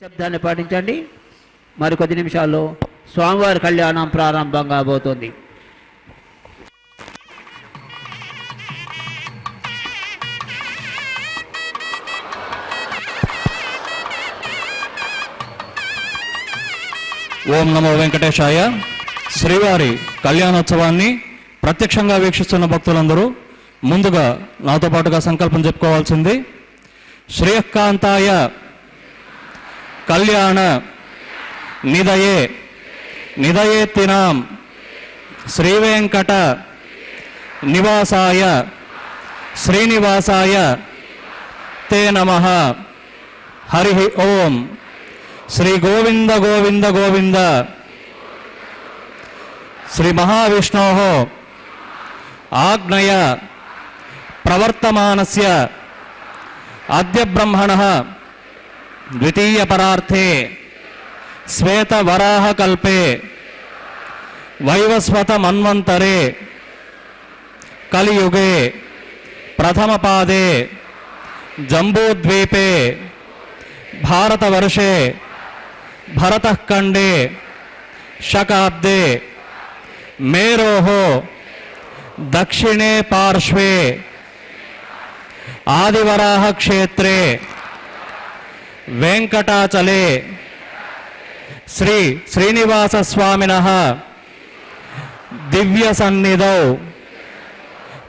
శబ్దాన్ని పాటించండి. మరికొద్ది నిమిషాల్లో స్వామివారి కళ్యాణం ప్రారంభం కాబోతోంది. ఓం నమో వెంకటేశాయ. శ్రీవారి కళ్యాణోత్సవాన్ని ప్రత్యక్షంగా వీక్షిస్తున్న భక్తులందరూ ముందుగా నాతో పాటుగా సంకల్పం చెప్పుకోవాల్సింది. శ్రేయకాంతాయ కళ్యాణ నిదయే నిదయేత్తినాం శ్రీవేంకట నివాసాయ శ్రీనివాసాయ తే నమః. హరి ఓం. శ్రీ గోవింద గోవింద గోవింద. శ్రీ మహావిష్ణోః ఆజ్ఞయ ప్రవర్తమానస్య అద్య బ్రహ్మణః ద్వితీయ పరార్థే శ్వేత వరాహ కల్పే వైవస్వత మన్వంతరే కలియుగే ప్రథమ పాదే జంబూద్వీపే భారతవర్షే భరతఖండే శకాబ్దే మేరోః దక్షిణే పార్శ్వే ఆదివరాహ క్షేత్రే వెంకటాచలే శ్రీ శ్రీనివాస స్వామినః దివ్య సన్నిధౌ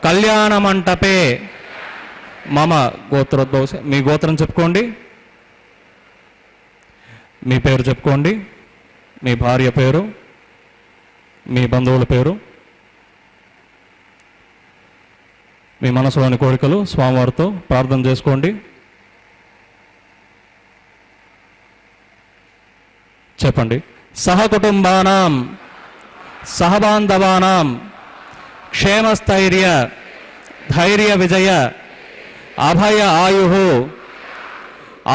కళ్యాణ మంటపే మమ గోత్రోద్భవ. మీ గోత్రం చెప్పుకోండి, మీ పేరు చెప్పుకోండి, మీ భార్య పేరు, మీ బంధువుల పేరు, మీ మనసులోని కోరికలు స్వామివారితో ప్రార్థన చేసుకోండి. చెప్పండి. సహకుటుంబానాం సహబాంధవానాం క్షేమస్థైర్య ధైర్య విజయ అభయ ఆయు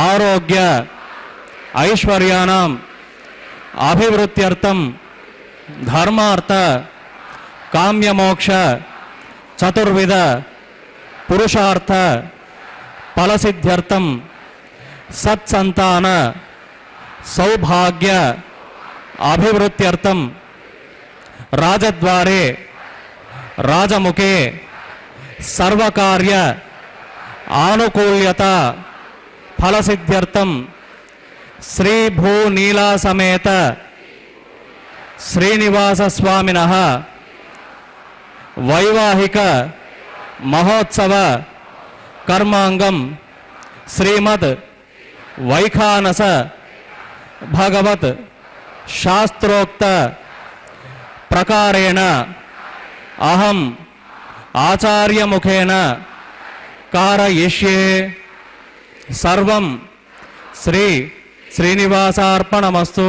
ఆరోగ్య ఐశ్వర్యానాం అభివృద్ధ్యర్థం ధర్మార్థ కామ్యమోక్ష చతుర్విధ పురుషార్థ ఫలసిద్ధ్యర్థం సత్సంతాన సౌభాగ్య అభివృద్ధ్యర్థం రాజద్వారే రాజముఖే సర్వకార్య ఆనుకూల్యత ఫలసిద్ధ్యర్థం శ్రీ భూనీలా సమేత శ్రీనివాస స్వామినః వైవాహిక మహోత్సవ కర్మాంగం శ్రీమద్ వైఖానస భగవత్ శాస్త్రోక్త ప్రకారేణ అహం ఆచార్యముఖేన కారయిష్యే. సర్వం శ్రీ శ్రీనివాసార్పణమస్తు.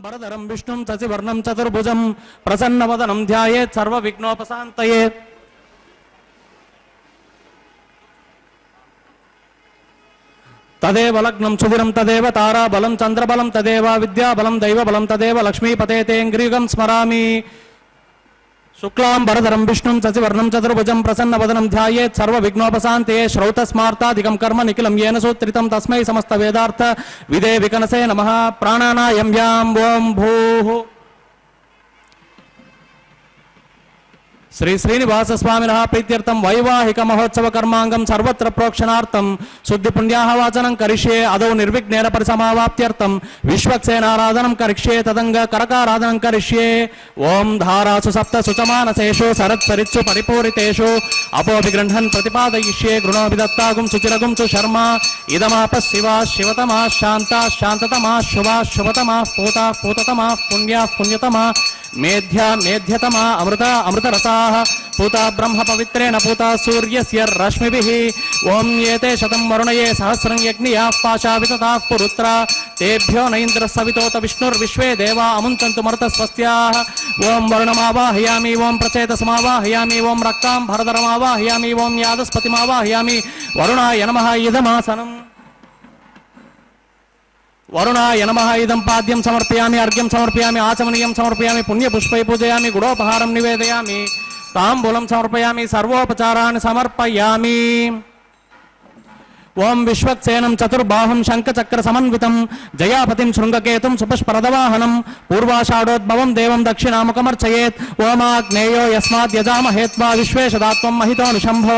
వరదరం విష్ణుం శశివర్ణం చతుర్భుజం ప్రసన్నవదనం ధ్యాయేత్ సర్వ విఘ్నోపశాంతయే. తదేవ లగ్నం సుదిరం తదేవ తారాబలం చంద్రబలం తదేవ విద్యాబలం దైవబలం తదేవ లక్ష్మీపతే తేంగ్రీగం స్మరామి. शुक्लांबरधरं विष्णुं शशिवर्णं चतुर्भुजं प्रसन्नवदनं ध्यायेत् सर्वविघ्नोपशान्तये श्रौतस्मार्तादिकं कर्म निखिलं येन सूत्रितं तस्मै समस्तवेदार्थ विदे विकनसे नमः। प्राणानायं यां ओं भूः श्री श्रीनिवास स्वामिनः प्रीत्यर्थं वैवाहिक महोत्सव कर्मांगं सर्वत्र प्रोक्षणार्थं शुद्धि पुण्याः वाचनं करिष्ये। अदौ निर्विघ्नेन परिसमाप्त्यर्थं विश्वक्सेनाराधनं करिष्ये। तदंग करकाराधनं करिष्ये। ओं धारासु सप्त सुचमानसेषु शरत्सरित्सु परिपूरितेषु अपोभिगृह्णन् प्रतिपादयिष्ये। गृणोऽपि दत्तागुं सुचिरगुं सुशर्मा इदमापः शिवा शिवतमा शान्ता शान्ततमा शुभा शुभतमा पूता पूततमा पुण्या पुण्यतमा मेध्या मेध्यतमा अमृता अमृतरसाः पूता ब्रह्म पवित्रेण पूता सूर्यस्य रश्मिभिः। ओं एते शतं वरुणये सहस्रं यज्ञियाः पाशा वितताः पुरुत्रा तेभ्यो न इन्द्रः सवितोत विष्णुर्विश्वे देवा अमुञ्चन्तु मरुतस्वस्याः। ओं वरुणमावाहयामि ओं प्रचेतसमावाहयामि ओं रक्तां भरधरमावाहयामि ओं यादस्पतिमावाहयामि। वरुणाय नमः इदमासनम्। वरुणाय नमः इदं पाद्यं समर्पयामि अर्घ्यं समर्पयामि आचमनीयं समर्पयामि पुण्यपुष्पै पूजयामि गुडोपहारं निवेदयामि ताम्बूलं समर्पयामि सर्वोपचारान् समर्पयामि। ओं विश्वक्सेनं चतुर्बाहुं शंखचक्र समन्वितं जयापतिं शृंगकेतुं सुपुष्परदवाहनं पूर्वाषाढोद्भवं देवं दक्षिणामुखमर्चयेत्। ओमाग्नेयो यस्माद् यजामहेत्वा विश्वेशदात्वं महितोऽनुशम्भो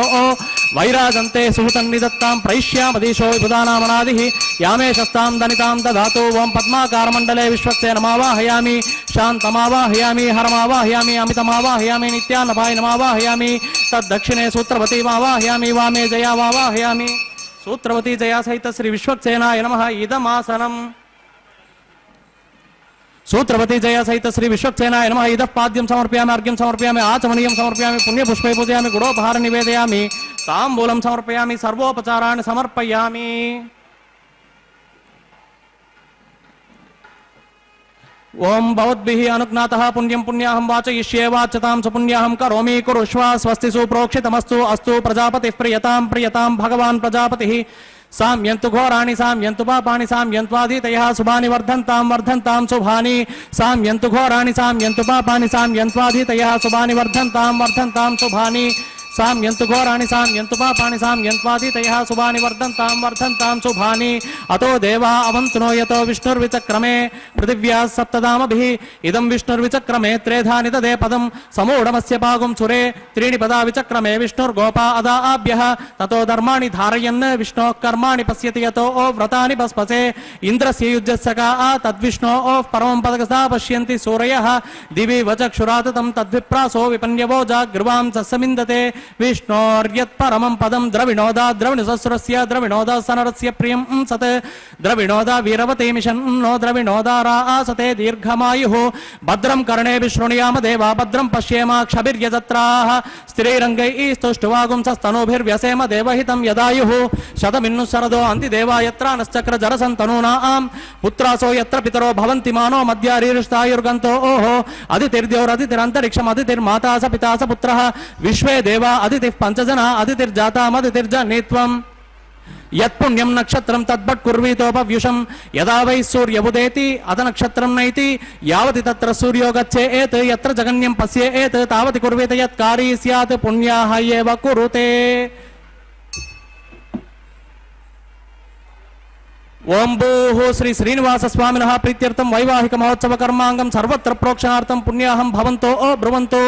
वैराजन्ते सुहृतन्निदत्तां प्रैष्यामधीशो विबुधानामनादिः यामे शस्तां दनितां दधातु। ओं पद्माकारमण्डले विश्वक्सेनमावाहयामि शान्तमावाहयामि हरमावाहयामि अमितमावाहयामि नित्यानपायनमावाहयामि। तद्दक्षिणे सूत्रवतीमावाहयामि वामे जयावावाहयामि। सूत्रवती जया सहित श्री विश्वक्सेनाय नमः इदमासनम्। सूत्रवती जया सहित श्री विश्वक्सेनाय नमः इदः पाद्यं समर्पयामि अर्घ्यं समर्पयामि आचमनीयं समर्पयामि पुण्यपुष्पै पूजयामि गुडोपहारं निवेदयामि ताम्बूलं समर्पयामि सर्वोपचारान् समर्पयामि। ओं भवद्भिः अनुज्ञातः पुण्यं पुण्याहं वाचयिष्ये वाच्यतां सुपुण्याहं करोमि कुरुष्व। स्वस्ति सुप्रोक्षितमस्तु अस्तु प्रजापतिः प्रियतां प्रियतां भगवान् प्रजापतिः। साम्यन्तु घोराणि साम्यन्तु पापानि साम्यन्त्वादितयः शुभानि वर्धन्तां वर्धन्तां शुभानि। साम्यन्तु घोराणि साम्यन्तु पापानि साम्यन्त्वादितयः शुभानि वर्धन्तां वर्धन्तां शुभानि। साम्यन्तु घोराणि साम्यन्तु पापानि साम्यन्त्वादितयः शुभानि वर्धन्तां वर्धन्तां शुभानि। अतो देवा अवन्तु यतो विष्णुर्विचक्रमे पृथिव्याः सप्तधामभिः इदं विष्णुर्विचक्रमे त्रेधा निददे पदं समूढमस्य पागुं सुरे त्रीणि पदा विचक्रमे विष्णुर्गोपा अदाभ्यः। ततो धर्माणि धारयन् विष्णोः कर्माणि पश्यति यतो व्रतानि भस्पसे इन्द्रस्य युज्यस्य का तद्विष्णोः परमं पदकसा पश्यन्ति सूरयः दिवि वचक्षुराततं तद्विप्रासो विपन्यवो जागृवां सस्समिन्दते। विष्णोर्यत्परमं पदं द्रविणोदा द्रविणसस्रस्य द्रविणोदा सनरस्य प्रियं सत् द्रविणोदा वीरवते मिशन्नो द्रविणोदा रासते दीर्घमायुः। भद्रं कर्णेभिः शृणुयाम देवा भद्रं पश्येमाक्षभिर्यजत्राः स्थिरैरङ्गैः स्तुष्टुवागुंसस्तनूभिर्व्यसेम देवहितं यदायुः। शतमिन्नु शरदो अन्ति देवा यत्र नश्चक्र जरसन्तनूनां पुत्रासो यत्र पितरो भवन्ति मानो मध्यारीरुष्टायुर्गन्तो ओहो। अदितिर्द्योरदितिरन्तरिक्षम् अदितिर्माता स पिता स पुत्रः विश्वे देवा अदितिः पंचजना अदितिर्जातामदितिर्जनित्वम्। यत्पुण्यं नक्षत्रं तद्भट् कुर्वीतोपव्युषं यदा वै सूर्यबुदेति अथ नक्षत्रं नैति यावति तत्र सूर्यो गच्छेत् यत्र जगन्यं पश्येत् तावति कुर्वीत यत्कारी स्यात् पुण्याः एव कुरुते। ओं भूः श्री श्रीनिवास स्वामिनः प्रीत्यर्थं वैवाहिक महोत्सव कर्मांगं सर्वत्र प्रोक्षणार्थं पुण्याहं भवन्तो ओ ब्रुवन्तो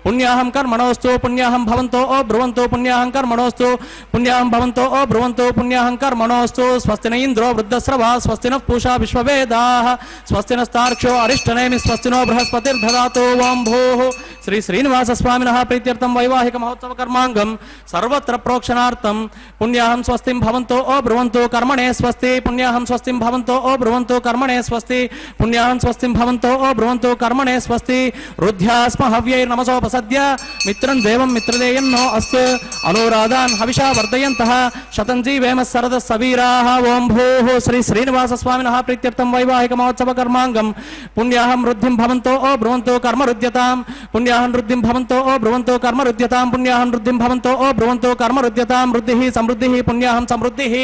पुण्याहं कर्मणोऽस्तु पुण्याहं भवन्तो ओ ब्रुवन्तो पुण्याहं कर्मणोऽस्तु पुण्याहं भवन्तो ओ ब्रुवन्तो पुण्याहं कर्मणोऽस्तु। स्वस्ति न इन्द्रो वृद्धस्रवा स्वस्ति नः पूषा विश्ववेदाः स्वस्ति नस्तार्क्ष्यो अरिष्टनेमि स्वस्ति नो बृहस्पतिर्दधातु। ओं भूः श्री श्रीनिवास स्वामिनः प्रीत्यर्थं वैवाहिक महोत्सव कर्मांगं सर्वत्र प्रोक्षणार्थं पुण्याहं स्वस्तिं भवन्तो ओ ब्रुवन्तो कर्मणे स्वस्ति पुण्याहं स्वस्तिं भवन्तो ओ ब्रुवन्तो कर्मणे स्वस्ति पुण्याहं स्वस्तिं भवन्तो ओ ब्रुवन्तो कर्मणे स्वस्ति। रुद्ध्यास्म हव्यैर्नमसोपसद्य मित्रं देवं मित्रदेयं नो अस्तु अनुराधान् हविषा वर्धयन्तः शतं जीवेम सरदः सवीराः। ओं भूः श्री श्रीनिवास स्वामिनः प्रीत्यर्थं वैवाहिक महोत्सव कर्मांगं पुण्याहं रुद्धिं भवन्तो ओ ब्रुवन्तो कर्म रुद्यतां पुण्याहं पुण्याहं वृद्धिं भवन्तो ओ ब्रुवन्तो कर्म रुद्यतां पुण्याहं वृद्धिं भवन्तो ओ ब्रुवन्तो कर्म रुद्यतां वृद्धिः समृद्धिः पुण्याहं समृद्धिः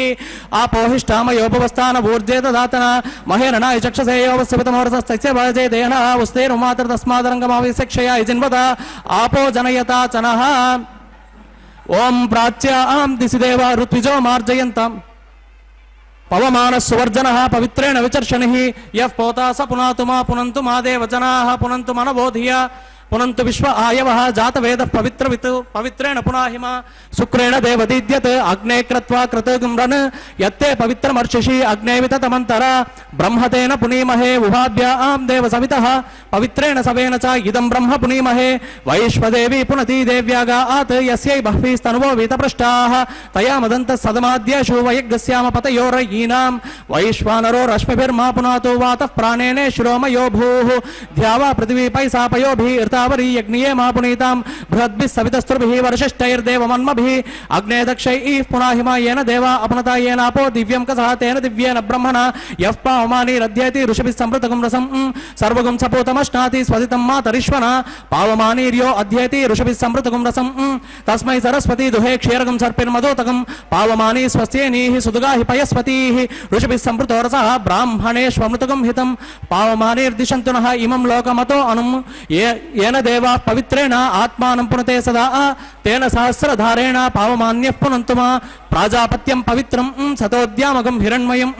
आपोहिष्ठामयोपवस्थान ऊर्जे ददातना महेरणाय चक्षसे योवस्यपितमोरसस्तस्य भजे देहनः उस्तेरुमात्र तस्मादरङ्गमाविशक्षया इजिन्वद आपो जनयता चनः ओं प्राच्यां दिशि देवा ऋत्विजो मार्जयन्ताम् पवमान सुवर्जन पवित्रेण विचर्षणि यः पोता स पुनातु मा पुनन्तु मा देवजनाः पुनन्तु मनबोधिया पुनन्तु विश्व आयवः जातवेदः पवित्रेण पुनाहिमा शुक्रेण देवदीद्यत् अग्ने कृत्वा कृतगुम्रन् यत्ते पवित्रमर्षिषि अग्ने विततमन्तरा ब्रह्मतेन पुनीमहे उभाभ्यां देवसवितः पवित्रेण सवेन च इदं ब्रह्म पुनीमहे वैश्वदेवी पुनती देव्यागात् यस्यै बह्वीस्तनुवो वीतपृष्टाः तया मदन्तः सदमाद्येषु वयग्स्याम पतयोरयीनां वैश्वानरो रश्मिभिर्मा पुनातो वातः प्राणेने शिरोमयो भूः ध्यावा पृथिवी पैसापयोभिः तावरी यज्ञे मा पुनीतां बृहद्भिः सवितस्तुर्भिः वर्षिष्ठैर्देवमन्मभिः अग्ने दक्षैः पुनाहिमा येन देवा अपनता येनापो दिव्यं कसः तेन दिव्येन ब्रह्मणा यः पावमानीरध्येति ऋषिभिः संवृतगुं रसं सर्वगुं सपूतमश्नाति स्वदितं मातरिश्वना पावमानीर्यो अध्येति ऋषिभिः संवृतगुं रसं तस्मै सरस्वती दुहे क्षीरगुं सर्पिर्मधोतकं पावमानी स्वस्त्येनीः सुदुगाहि पयस्वतीः ऋषिभिः संवृतो रसः ब्राह्मणेष्वमृतगुं हितं पावमानीर्दिशन्तु नः इमं लोकमतो अनुं येन देवा पवित्रेण आत्मानं पुनते सदा तेन सहस्रधारेण पावमान्यः पुनन्तु मा प्राजापत्यं पवित्रं सतोद्यामगं हिरण्मयं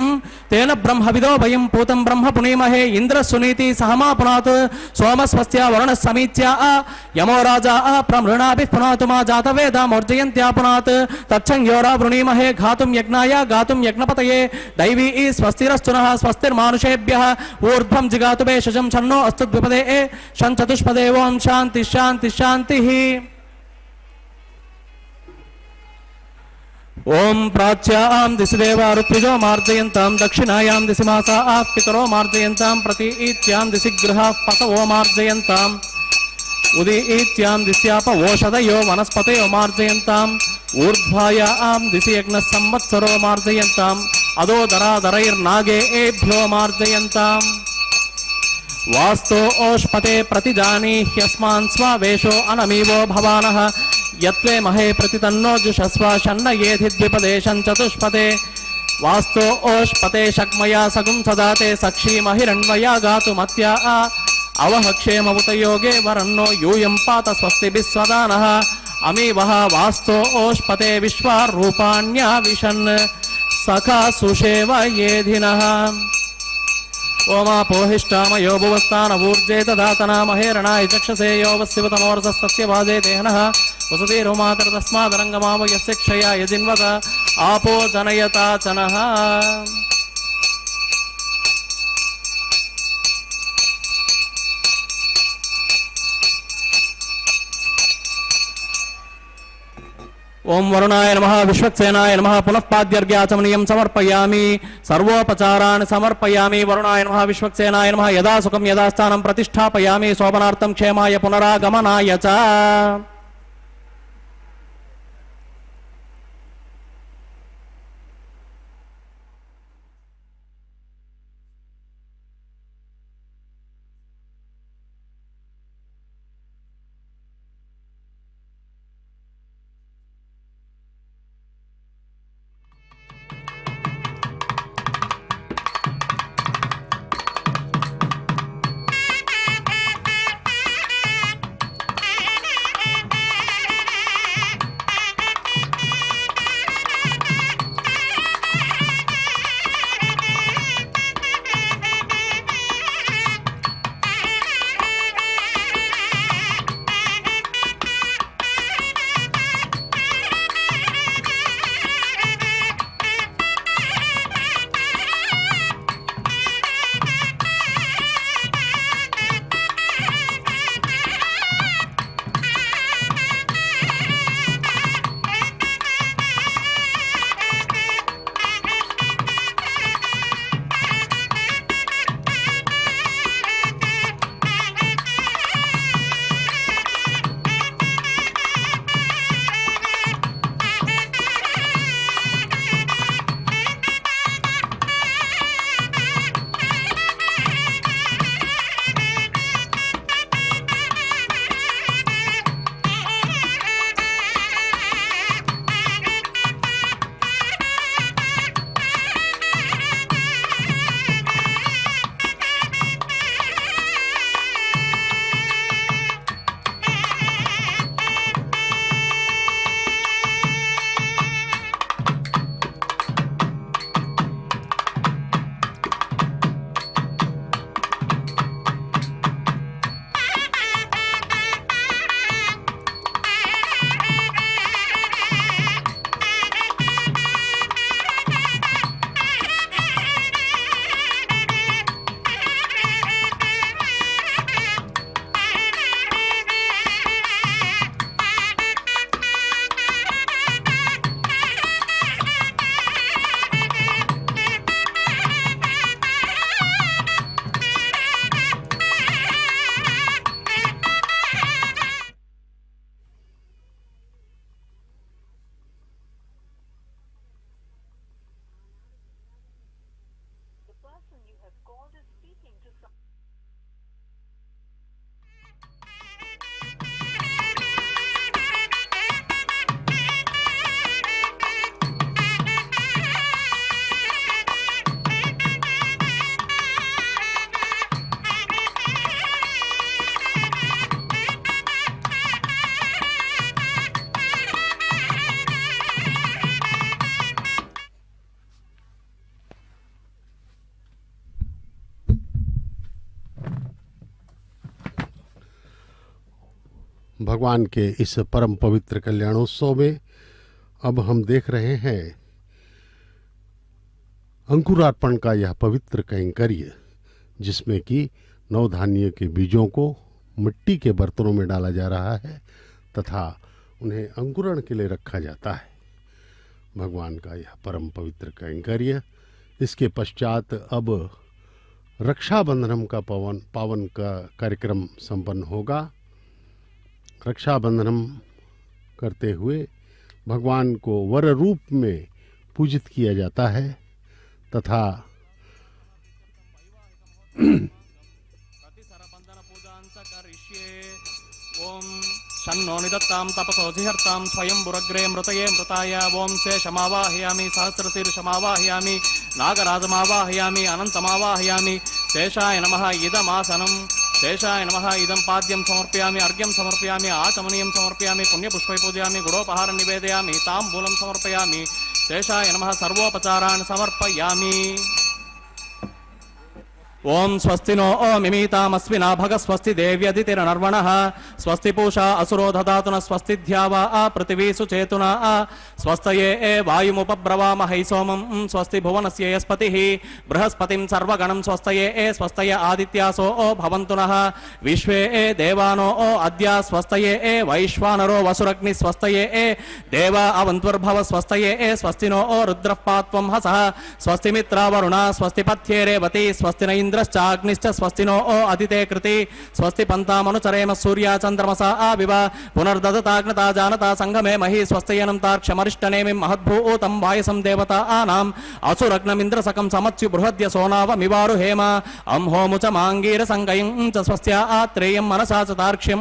तेन ब्रह्मविदो वयं पूतं ब्रह्म पुनीमहे इन्द्रस्सुनीति सहमा पुनात् सोमस्वस्त्या वरुणः समीच्या यमो राजा प्रमृणाभिः पुनातु मा जातवेदामोर्जयन्त्या पुनात् तच्छंयोरा वृणीमहे घातुं यज्ञाय गातुं यज्ञपतये दैवी स्वस्तिरस्तु नः स्वस्तिर्मानुषेभ्यः ऊर्ध्वं जिगातु भेषजं छन्नो अस्तु द्विपदे षं चतुष्पदे ओं शान्ति शान्ति शान्तिः ओं प्राच्यां दिशि देवा ऋत्विजो मार्जयन्तां दक्षिणायां दिशि मासाः पितरो मार्जयन्तां प्रतीत्यां दिशि गृहाः पतवो मार्जयन्ताम् उदीत्यां दिश्याप ओषधयो वनस्पतयो मार्जयन्ताम् ऊर्ध्वायां दिशि यज्ञः संवत्सरो मार्जयन्ताम् अदोदरादरैर्नागेभ्यो मार्जयन्ताम् वास्तो ओष्पते प्रतिजानीह्यस्मान् स्वावेशो अनमीवो भवानः यत्वे महे प्रतितन्नो जुषस्व शन्न येधि द्विपदेशं चतुष्पदे वास्तो ओष्पते शक्मया सगुं सदाते सक्षीमहिरण्वया गातुमत्या अवह क्षेमवुत योगे वरन्नो यूयं पात स्वस्तिभिः स्वदानः अमीवः वास्तो ओष्पते विश्वारूपाण्या विशन् सखा सुषेव येधिनः ओमापोहिष्ठामयो भुवस्थान ऊर्जे ददातना महेरणाय चक्षसे योवस्यवतमोरसस्तस्य वाजे देहनः वसतिरुमातर तस्मादरङ्गमाव यस्य क्षया यजिन्वद आपो जनयता चनः ओं वरुणाय नमः विश्वक्सेनाय नमः पुनः पाद्यर्घ्याचमनीयं समर्पयामि सर्वोपचारान् समर्पयामि वरुणाय नमः विश्वक्सेनाय नमः यदा सुखं यदा स्थानं प्रतिष्ठापयामि शोभनार्थं क्षेमाय पुनरागमनाय च भगवान के इस परम पवित्र कल्याणोत्सव में अब हम देख रहे हैं अंकुरार्पण का यह पवित्र कैंकर्य, जिसमें कि नवधान्य के बीजों को मिट्टी के बर्तनों में डाला जा रहा है तथा उन्हें अंकुरण के लिए रखा जाता है। भगवान का यह परम पवित्र कैंकर्य। इसके पश्चात अब रक्षाबंधन का पावन का कार्यक्रम संपन्न होगा। रक्षाबंधन करते हुए भगवान को वर रूप में पूजित किया जाता है तथा शन्नो निदत्तां तपसो जिहर्तां स्वयं बुरग्रे मृतये मृताय ओं शेषमावाहयामि सहस्रशीर्षमावाहयामि नागराजमावाहयामि अनन्तमावाहयामि शेषाय नमः इदमासनं शेषाय नमः इदं पाद्यं समर्पयामि अर्घ्यं समर्पयामि आचमनीयं समर्पयामि पुण्यपुष्पै पूजयामि गुडोपहारं निवेदयामि ताम्बूलं समर्पयामि शेषाय नमः सर्वोपचारान् समर्पयामि। ओं स्वस्ति नो मिमीतामस्विना भग स्वस्ति देव्यदितिर्नर्वणः स्वस्ति पूषा असुरो दधातु न स्वस्ति ध्यावा पृथिवी सुचेतुना स्वस्तये वायुमुपब्रवामहै सोमं स्वस्ति भुवनस्य यस्पतिः बृहस्पतिं सर्वगणं स्वस्तये स्वस्तय आदित्यासो भवन्तु नः विश्वे देवानो अद्य स्वस्तये वैश्वानरो वसुरग्नि स्वस्तये देवा अवन्त्वर्भव स्वस्तये स्वस्ति नो रुद्रः पात्वं हसः स्वस्ति मित्रावरुणा स्वस्ति पथ्ये रेवती स्वस्ति न इंद्रश्चाग्निश्च स्वस्ति नो अदिते कृति स्वस्ति पंतामनुचरेम सूर्या चंद्रमसा आविव पुनर्ददताग्नता जानता संगमे मही स्वस्त्यनं तार्क्ष्यमरिष्टनेमिं महद्भूतं वायसं देवता आनाम् असुरग्नमिन्द्रसकं समत्स्यु बृहद्य सोनावमिवारु हेम अं होमुच माङ्गीरसङ्गयं च स्वस्त्या आत्रेयं मनसा च तार्क्ष्यं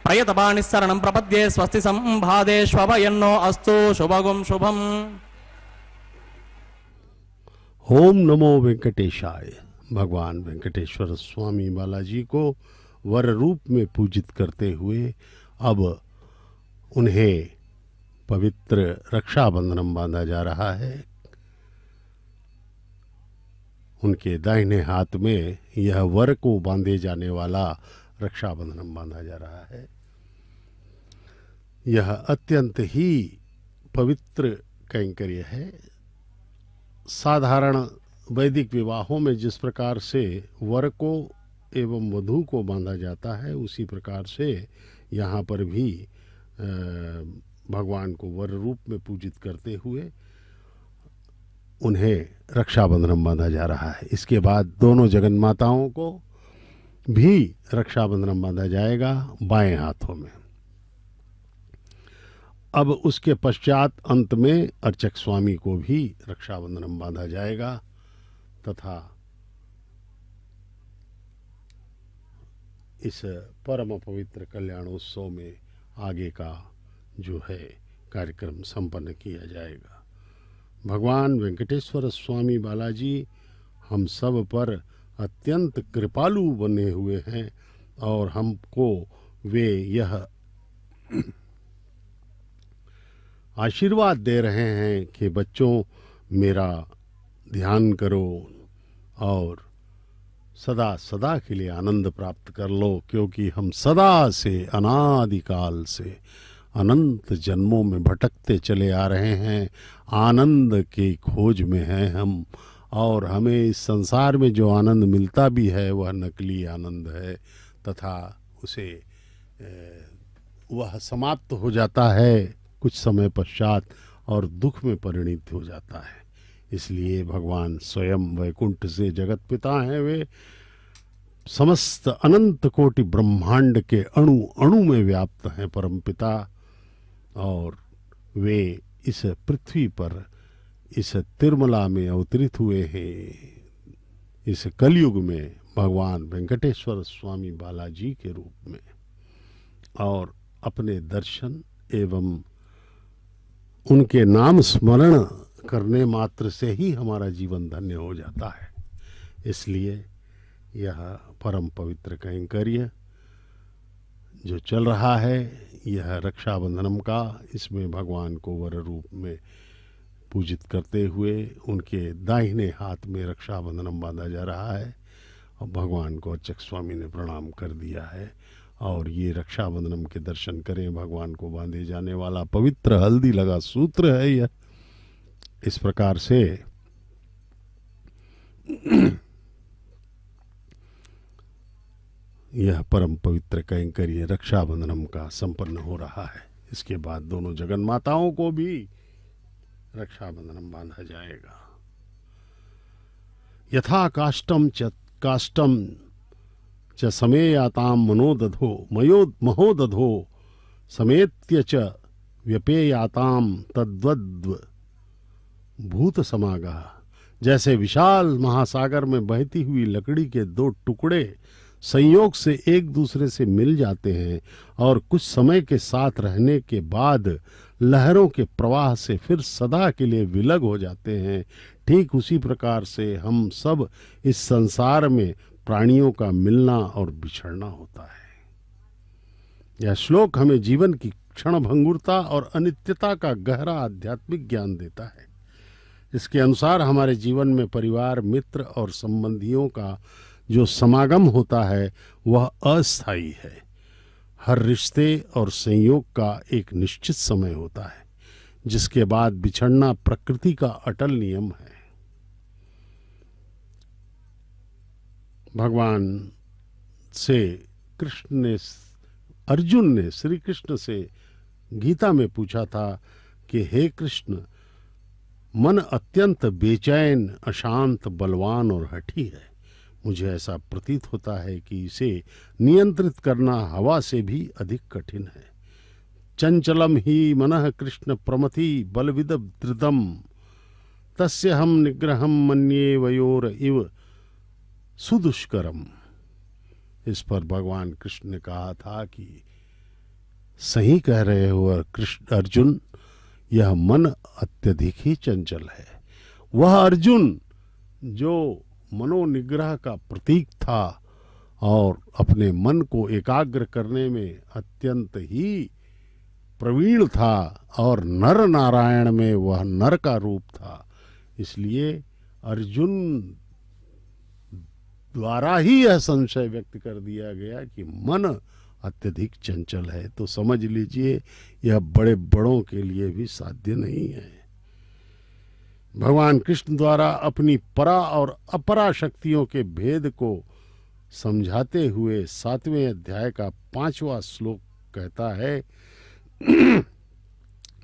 प्रयतपाणिस्सरणं प्रपद्ये स्वस्ति संभादेष्वभयन्नो अस्तु शुभगुं शुभम्। ओम नमो वेंकटेशाय। भगवान वेंकटेश्वर स्वामी बालाजी को वर रूप में पूजित करते हुए अब उन्हें पवित्र रक्षाबंधन बांधा जा रहा है। उनके दाहिने हाथ में यह वर को बांधे जाने वाला रक्षाबंधन बांधा जा रहा है। यह अत्यंत ही पवित्र कैंकर्य है। साधारण वैदिक विवाहों में जिस प्रकार से वर को एवं वधू को बांधा जाता है, उसी प्रकार से यहाँ पर भी भगवान को वर रूप में पूजित करते हुए उन्हें रक्षाबंधन बांधा जा रहा है। इसके बाद दोनों जगन माताओं को भी रक्षाबंधन बांधा जाएगा बाएं हाथों में। अब उसके पश्चात अंत में अर्चक स्वामी को भी रक्षाबंधन बांधा जाएगा तथा इस परम पवित्र कल्याणोत्सव में आगे का जो है कार्यक्रम संपन्न किया जाएगा। भगवान वेंकटेश्वर स्वामी बालाजी हम सब पर अत्यंत कृपालु बने हुए हैं और हमको वे यह आशीर्वाद दे रहे हैं कि बच्चों मेरा ध्यान करो और सदा सदा के लिए आनंद प्राप्त कर लो, क्योंकि हम सदा से अनादिकाल से अनंत जन्मों में भटकते चले आ रहे हैं। आनंद की खोज में हैं हम, और हमें इस संसार में जो आनंद मिलता भी है वह नकली आनंद है तथा उसे वह समाप्त हो जाता है कुछ समय पश्चात और दुख में परिणित हो जाता है। इसलिए भगवान स्वयं वैकुंठ से जगत पिता हैं। वे समस्त अनंत कोटि ब्रह्मांड के अणु अणु में व्याप्त हैं परम पिता, और वे इस पृथ्वी पर इस तिरुमला में अवतरित हुए हैं। इस कलयुग में भगवान वेंकटेश्वर स्वामी बालाजी के रूप में, और अपने दर्शन एवं उनके नाम स्मरण करने मात्र से ही हमारा जीवन धन्य हो जाता है। इसलिए यह परम पवित्र कैंकर्य जो चल रहा है, यह रक्षाबंधनम का, इसमें भगवान को वर रूप में पूजित करते हुए उनके दाहिने हाथ में रक्षाबंधनम बांधा जा रहा है। और भगवान को अर्चक स्वामी ने प्रणाम कर दिया है और ये रक्षाबंधन के दर्शन करें। भगवान को बांधे जाने वाला पवित्र हल्दी लगा सूत्र है यह। इस प्रकार से यह परम पवित्र कैंकर्य रक्षाबंधन का संपन्न हो रहा है। इसके बाद दोनों जगन माताओं को भी रक्षाबंधन बांधा जाएगा। यथा काष्टम च समेयाताम मनोदधो महोदधो समेत्य च व्यपेयाताम तद्वद्व भूत समागः। जैसे विशाल महासागर में बहती हुई लकड़ी के दो टुकड़े संयोग से एक दूसरे से मिल जाते हैं और कुछ समय के साथ रहने के बाद लहरों के प्रवाह से फिर सदा के लिए विलग हो जाते हैं, ठीक उसी प्रकार से हम सब इस संसार में प्राणियों का मिलना और बिछड़ना होता है। यह श्लोक हमें जीवन की क्षणभंगुरता और अनित्यता का गहरा आध्यात्मिक ज्ञान देता है। इसके अनुसार हमारे जीवन में परिवार, मित्र और संबंधियों का जो समागम होता है वह अस्थायी है। हर रिश्ते और संयोग का एक निश्चित समय होता है, जिसके बाद बिछड़ना प्रकृति का अटल नियम है। भगवान से अर्जुन ने श्री कृष्ण से गीता में पूछा था कि हे कृष्ण, मन अत्यंत बेचैन, अशांत, बलवान और हठी है। मुझे ऐसा प्रतीत होता है कि इसे नियंत्रित करना हवा से भी अधिक कठिन है। चंचलम ही मनः कृष्ण प्रमथि बलविद धृतम तस्य हम निग्रहम मन्ये वयोर इव सुदुष्करम। इस पर भगवान कृष्ण ने कहा था कि सही कह रहे हो कृष्ण अर्जुन, यह मन अत्यधिक ही चंचल है। वह अर्जुन जो मनोनिग्रह का प्रतीक था और अपने मन को एकाग्र करने में अत्यंत ही प्रवीण था और नर नारायण में वह नर का रूप था, इसलिए अर्जुन द्वारा ही यह संशय व्यक्त कर दिया गया कि मन अत्यधिक चंचल है। तो समझ लीजिए यह बड़े बड़ों के लिए भी साध्य नहीं है। भगवान कृष्ण द्वारा अपनी परा और अपरा शक्तियों के भेद को समझाते हुए 7वें अध्याय का 5वां श्लोक कहता है,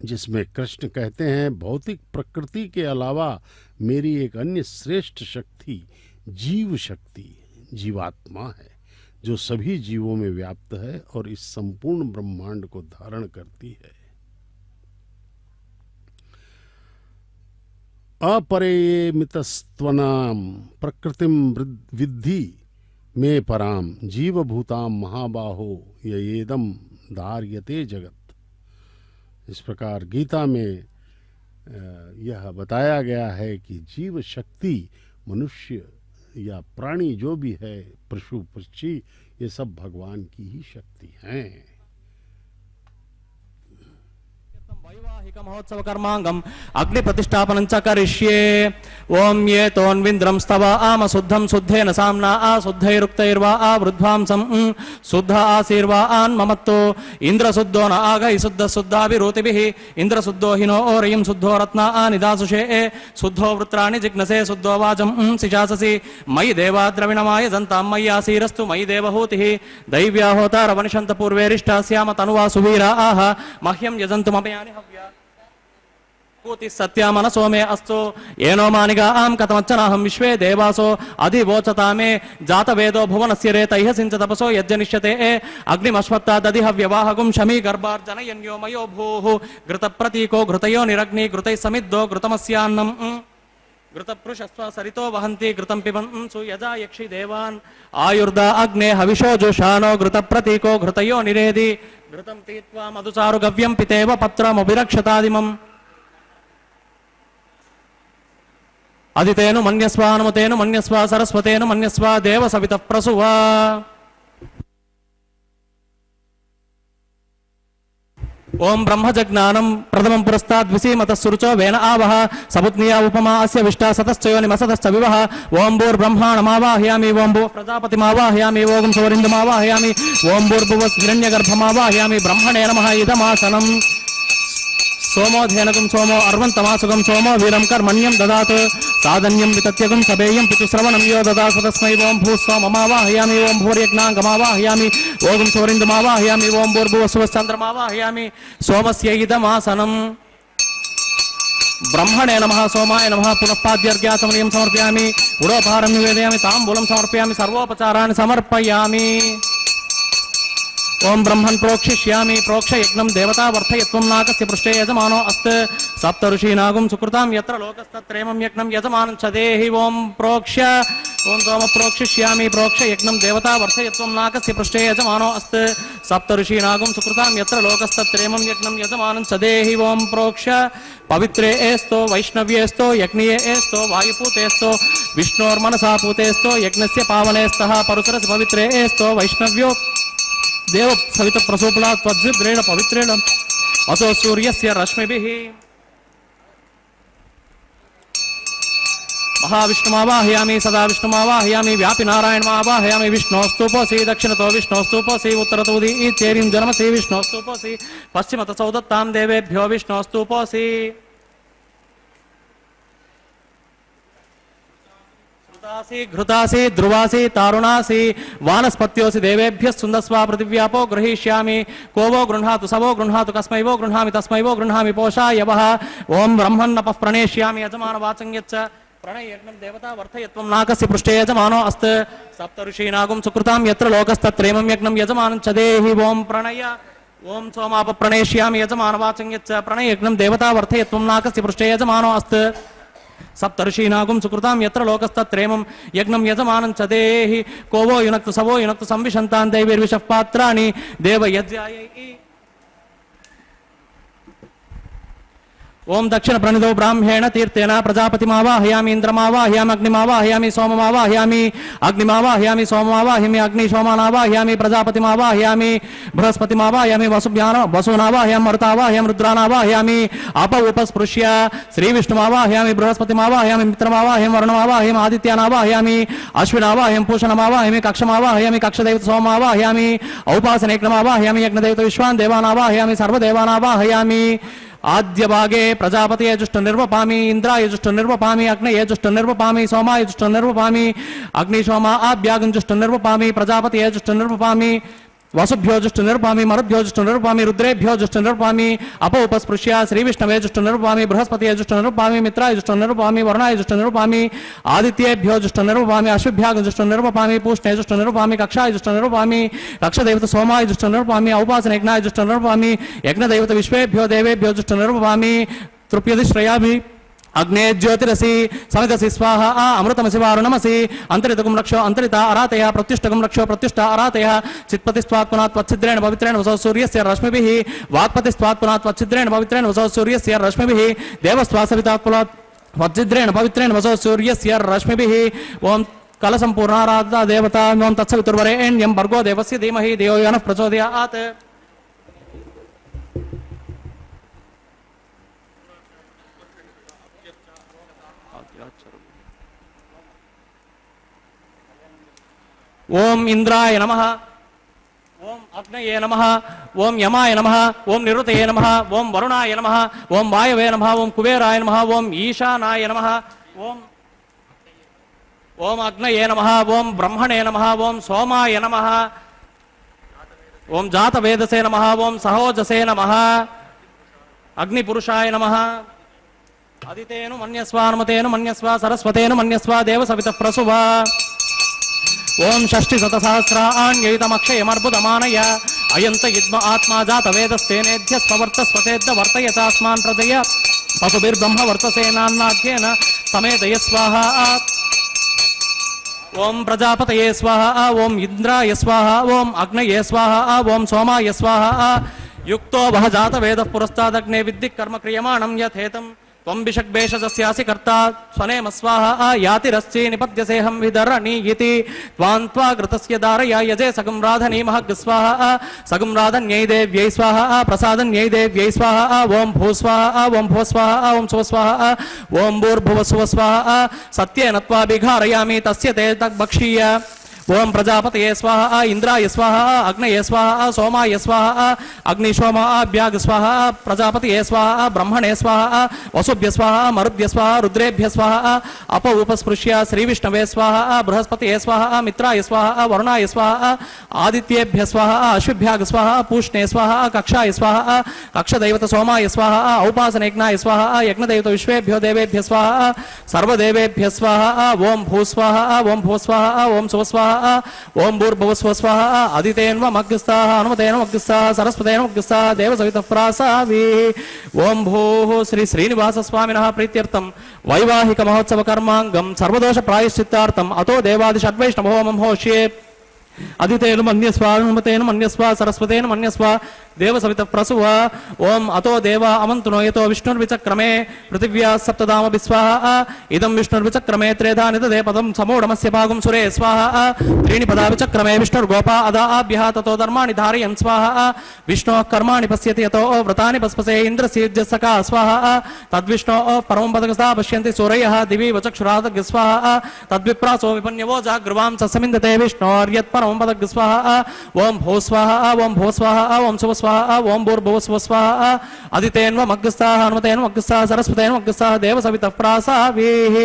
जिसमें कृष्ण कहते हैं, भौतिक प्रकृति के अलावा मेरी एक अन्य श्रेष्ठ शक्ति जीव शक्ति, जीवात्मा है, जो सभी जीवों में व्याप्त है और इस संपूर्ण ब्रह्मांड को धारण करती है। अपरेयमितस्त्वनाम प्रकृतिम विद्धि में पराम जीवभूताम महाबाहो येदम धार्यते जगत। इस प्रकार गीता में यह बताया गया है कि जीव शक्ति मनुष्य या प्राणी जो भी है, पशु पक्षी, ये सब भगवान की ही शक्ति हैं। वैवाहिक महोत्सव कर्मांगम अग्नि प्रतिष्ठापनं च करिष्ये। ओम ये तोन्विन्द्रं स्तव आम शुद्धं शुद्धेन साम्ना आ शुद्धैरुक्तैर्वा आवृद्ध्वांसं शुद्ध आशीर्वा आन्ममत्तो इंद्र शुद्धो न आगहि शुद्ध शुद्धाभिरूतिभिः इंद्र शुद्धो हिनो ओरियं शुद्धो रत्ना आनिदासुषे शुद्धो वृत्राणि जिग्नसे शुद्धो वाचं सिशाससि मयि देवा द्रविणमाय जन्तां मयि आसीरस्तु मयि देवहूतिः दैव्या होतार वनिषन्त पूर्वेरिष्टा स्याम तनुवा सुवीरा आह मह्यं यजन्तु मपयानि सत्या मनसो मे अस्तु येनो मानिगा आम कथमच्चनाहं विश्वे देवासो अधिवोचता मे जात वेदो भुवनस्य रेतैः सिञ्च तपसो यज्जनिष्यते अग्निमश्वत्ता दधिहव्यवाहगुं शमी गर्भार्जनयन्यो मयो भूः घृतप्रतीको घृतयो निरग्नि घृतैः समिद्धो घृतमस्यान्नम् घृतपृषस्व सरितो वहन्ति घृतं पिबन्तु यजा यक्षि देवान् आयुर्दा अग्ने हविषो जुषानो घृतप्रतीको घृतयो निरेधि घृतं तीत्वा मधुचारु गव्यं पितेव पत्रमभिरक्षतादिमम् अदितेनु मन्यस्व अनुमतेनु मन्यस्व सरस्वतेनु मन्यस्व देव सवितः प्रसुवा। ओम ब्रह्मजज्ञानं प्रथमं पुरस्ताद् विसीमतः सुरुचो वेन आवह सपुत्न्या उपमा अस्य विष्टा सतश्चयोनिमसतश्च विवह ओम भूर्ब्रह्माणमावाहयामि ओम भूः प्रजापतिमावाहयामि ओम सौरिन्दमावाहयामि ओम भूर्भुवः हिरण्यगर्भमावाहयामि ब्रह्मणे नमः इदमासनम् सोमोधेनकं सोमो अर्वन्तमासुकं सोमो वीरं कर्मण्यं ददातु साधन्यं वितत्यगं सभेयं पितुश्रवणं यो ददातु तस्मै ओं भूस्वाममावाहयामि ओं भूर्यज्ञाङ्गमावाहयामि ओं सौरिन्दमावाहयामि ओं भूर्भुवस्सुवश्चन्द्रमावाहयामि सोमस्य इदमासनम् ब्रह्मणे नमः सोमाय नमः पुनः पाद्यर्घ्याचमनीयं समर्पयामि उडोपहारं निवेदयामि ताम्बूलं समर्पयामि सर्वोपचाराणि समर्पयामि ओम ब्रह्मन् प्रोक्षिष्यामि प्रोक्ष यज्ञं देवता वर्धयत्वं नाकस्य पृष्ठे यजमानो अस्त सप्त ऋषीनागुं सुकृतां यत्र लोकस्तत्रेमं यज्ञं यजमानं च देहि ओम प्रोक्ष ओम सोम प्रोक्षिष्यामि प्रोक्ष यज्ञं देवता वर्धयत्वं नाकस्य पृष्ठे यजमानो अस्त सप्त ऋषीनागुं सुकृतां यत्र लोकस्तत्रेमं यज्ञं यजमानं च देहि ओम प्रोक्ष पवित्रे एस्तो वैष्णव्येस्तो यज्ञीये एस्तो वायुपूतेस्तो विष्णोर्मनसा पूतेस्तो यज्ञस्य पावनेस्तः परुसरस पवित्रे एस्तो वैष्णव्यो देव सवित प्रसोपला त्वज्जिद्रेण पवित्रेण असो सूर्यस्य रश्मिभिः महाविष्णुमावाहयामि सदा विष्णुमावाहयामि व्यापि नारायणमावाहयामि विष्णोस्तुपोऽसि दक्षिणतो विष्णोस्तुपोऽसि उत्तरतो उदीच्येरिं जन्मसि विष्णोस्तुपोऽसि पश्चिमतो सौदत्तां देवेभ्यो विष्णोस्तुपोऽसि घृतासि ध्रुवासि तारुणासि वानस्पत्योसि देवेभ्यः सुन्दस्वा पृथिव्यापो गृहीष्यामि को वो गृह्णातु स वो गृह्णातु कस्मै वो गृह्णामि तस्मै वो गृह्णामि पोषाय वः ओम ब्रह्मन्नपः प्रणेष्यामि यजमानवाचं यच्च प्रणययज्ञं देवता वर्धयत्वं नाकस्य पृष्ठे यजमानो अस्त सप्त ऋषीनागुं सुकृतां यत्र लोकस्तत्रेमं यज्ञं यजमानं च देहि ओम प्रणय ओम सोमाप प्रणेष्यामि यजमानवाचं यच्च प्रणययज्ञं देवता वर्धयत्वं नाकस्य पृष्ठे यजमानो अस्त सप्तर्षीनागुं सुकृतां यत्र लोकस्तत्रेमं यज्ञं यजमानं च देहि को वो युनक्तु सवो युनक्तु संविशन्तां दैवीर्विषः पात्राणि देवयज्ञायै ओम दक्षिण प्रणितो ब्राह्मेण तीर्थेन प्रजापतिमावाहयामि इंद्रमावाहयामि अग्निमावाहयामि सोममावाहयामि अग्निमावाहयामि सोममावाहयामि अग्निशोमानावाहयामि प्रजापतिमावाहयामि बृहस्पतिमावाहयामि वसूनावाहयामि मरुतावाहयामि रुद्रानावाहयामि अप उपस्पृश्य श्रीविष्णुमावाहयामि बृहस्पतिमावाहयामि मित्रमावाहयामि वरुणमावाहयामि आदित्यानावाहयामि अश्विनावाहयामि पूषणमावाहयामि कक्षमावाहयामि कक्षदैवत सोममावाहयामि औपासनयज्ञमावाहयामि यज्ञदैवत विश्वान् देवानावाहयामि सर्वदेवानावाहयामि आद्य भागे प्रजापति जुष्ट निर्वपामि इंद्राय जुष्ट निर्वपामि अग्नये जुष्ट निर्वपामि सोमाय जुष्ट निर्वपामि अग्निशोमा आभ्यागं जुष्ट निर्वपामि प्रजापति जुष्ट निर्वपामि वसुभ्यो जुष्ट निर्वपामि मरुभ्यो जुष्ट निर्वपामि रुद्रेभ्यो जुष्ट निर्वपामि अप उपस्पृश्य श्रीविष्णवे जुष्ट निर्वपामि बृहस्पति जुष्ट निर्वपामि मित्राय जुष्ट निर्वपामि वरुणाय जुष्ट निर्वपामि आदित्येभ्यो जुष्ट निर्वपामि अश्विभ्यागं जुष्ट निर्वपामि पूष्णे जुष्ट निर्वपामि कक्षाय जुष्ट निर्वपामि कक्षदैवत सोमाय जुष्ट निर्वपामि औपासनयज्ञाय जुष्ट निर्वपामि यज्ञदैवत विश्वेभ्यो देवेभ्यो जुष्ट निर्वपामि तृप्यतिश्रयामि अग्ने ज्योतिरसि समितसि स्वाहा अमृतमसि वारुणमसि अंतरितकं रक्षो अंतरिता अरातयः प्रत्युष्टकं रक्षो प्रत्युष्टा अरातयः चित्पतिस्त्वात्मनात् त्वच्छिद्रेण पवित्रेण वसौ सूर्यस्य रश्मिभिः वाक्पतिस्त्वात्मनात् त्वच्छिद्रेण पवित्रेण वसौ सूर्यस्य रश्मिभिः देवस्त्वासवितात्मनात् त्वच्छिद्रेण पवित्रेण वसौ सूर्यस्य रश्मिभिः ओम कलसंपूर्णाराधा देवता ओम तत्सवितुर्वरेण्यं भर्गो देवस्य धीमहि धियो यो नः प्रचोदयात् ओम इंद्राय नमः ओम अग्नये नमः ओम यमाय नमः ओम निरुतये नमः ओम वरुणाय नमः ओम वायवे नमः ओम कुबेराय नमः ओम ईशानाय नमः ओम ओम अग्नये नमः ओम ब्रह्मणे नमः ओम सोमाय नमः ओम जातवेदसे नमः ओम सहोजसे नमः अग्निपुरुषाय नमः अदितेनु मन्यस्वानुमतेनु मन्यस्वा सरस्वतेनु मन्यस्वा देवसवितः प्रसुवा ओम षष्टि शतसहस्राण्यैतमक्षयमर्बुदमानय अयंत युग्म आत्मा जात वेदस्तेनेध्य स्ववर्तस्वतेद्ध वर्तय चास्मान् प्रदय पशुभिर्ब्रह्म वर्तसेनान्नाद्येन समेतय स्वाहा ओम प्रजापतये स्वाहा ओम इंद्राय स्वाहा ओम अग्नये स्वाहा ओम सोमाय स्वाहा युक्तो वह जात वेद पुरस्तादग्ने विद्धि कर्म क्रियमाणं यथेतं त्वं विषग्वेषजस्यासि कर्ता स्वनेम स्वाहा यातिरश्चि निपद्यसेहं विदरणी इति त्वां त्वागृतस्य धारया यजे सगं राधनीमः स्वाहा सगं राधन्यै देव्यै स्वाहा प्रसादन्यै देव्यै स्वाहा ॐ भूस्वाहा ॐ भूस्वाहा ॐ सुस्वाहा ॐ भूर्भुवस्व स्वाहा सत्येन त्वा विघारयामि तस्य ते तद्भक्षीय ओम प्रजापतये स्वाहा इंद्राय स्वाहा अग्नये स्वाहा सोमाय स्वाहा अग्निशोमाभ्याग स्वाहा प्रजापतये स्वाहा ब्रह्मणे स्वाहा वसुभ्य स्वाहा मरुद्भ्य स्वाहा रुद्रेभ्य स्वाहा अप उपस्पृश्य श्रीविष्णवे स्वाहा बृहस्पतये स्वाहा मित्राय स्वाहा वरुणाय स्वाहा आदित्येभ्य स्वाहा अश्विभ्याग स्वाहा पूष्णे स्वाहा कक्षाय स्वाहा कक्षदैवत सोमाय स्वाहा औपासनेज्ञाय स्वाहा यज्ञदैवत विश्वेभ्यो देवेभ्य स्वाहा सर्वदेवेभ्य स्वाहा ओम भूस्वाहा ओम भूस्वाहा ओम सुस्वाहा ओम भूर्भुवस्व स्वाहा आदितेन्वमग्रस्ताः हनुमतेन्वमग्रस्ताः सरस्वतेन्वमग्रस्ताः देवसवितप्रासावी ओम भूः श्री श्रीनिवास स्वामिनः प्रीत्यर्थं वैवाहिक महोत्सव कर्मांगं सर्वदोष प्रायश्चित्तार्थं अतो देवादि षड्वैष्णवो महोष्ये अदितेन मन्यस्व हनुमतेन मन्यस्व सरस्वतेन मन्यस्व देवसवित प्रसुव ओम अतो देवा अमन्तनो यतो विष्णुर्विचक्रमे पृथिव्या सप्तदाम विस्वाहा इदं विष्णुर्विचक्रमे त्रेधा निदधे पदं समूढमस्य पागुं सुरे स्वाहा त्रीणि पदा विचक्रमे विष्णुर्गोपा अदाभ्यः ततो धर्माणि धारयन् स्वाहा विष्णोः कर्माणि पश्यति यतो व्रतानि पस्पसे इन्द्रस्यजसका स्वाहा तद्विष्णोः परमं पदगस्ता पश्यन्ति सूरयः दिवि वचक्षुरादग् स्वाहा तद्विप्रासो विपन्यवो जाग्रवां च समिन्दते विष्णोर्यत्परमं पदग् स्वाहा ओम भो स्वाहा ओम भो स्वाहा ओम सुव स्वाहा ओम भूर्भुवस्व स्वाहा आदितेन्वमग्रस्ताः हनुमतेन्वमग्रस्ताः सरस्वतेन्वमग्रस्ताः देवसवितः प्रासावीः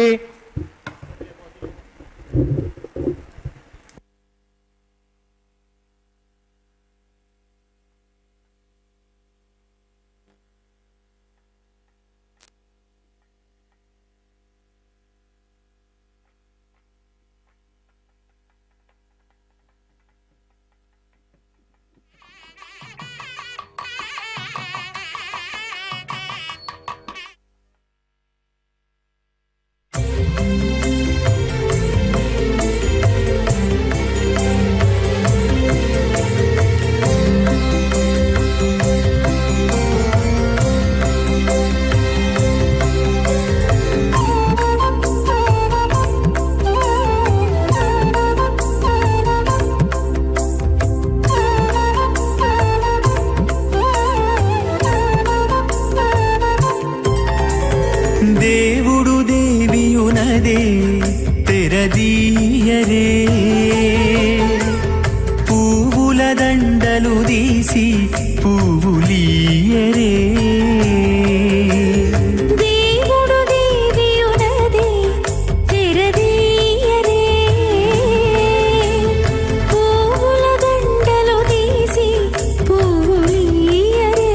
దేవుడు దేవియునదే తెరదీయరే పువ్వుల దండలు తీసి పువ్వులీయరే దేవుడు దేవియునదే తెరదీయరే పువ్వుల దండలు తీసి పువ్వులీయరే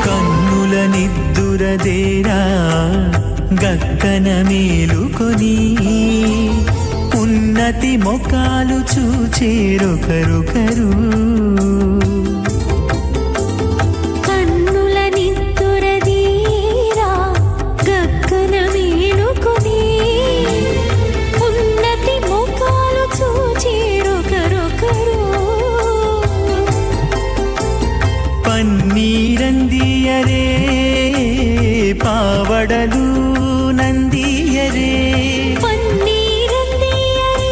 కన్నుల నిద్దురదేరా గక్కన మేలుకొని ఉన్నతి మొకాలు చూచేరొకరొకరు కన్నుల నిద్దురదీరా గగ్గన మేలుకొని ఉన్నతి ముఖాలు చూచేరొకరొకరు పన్నీరందియరే పావడలు నందియరే పన్నీరందియరే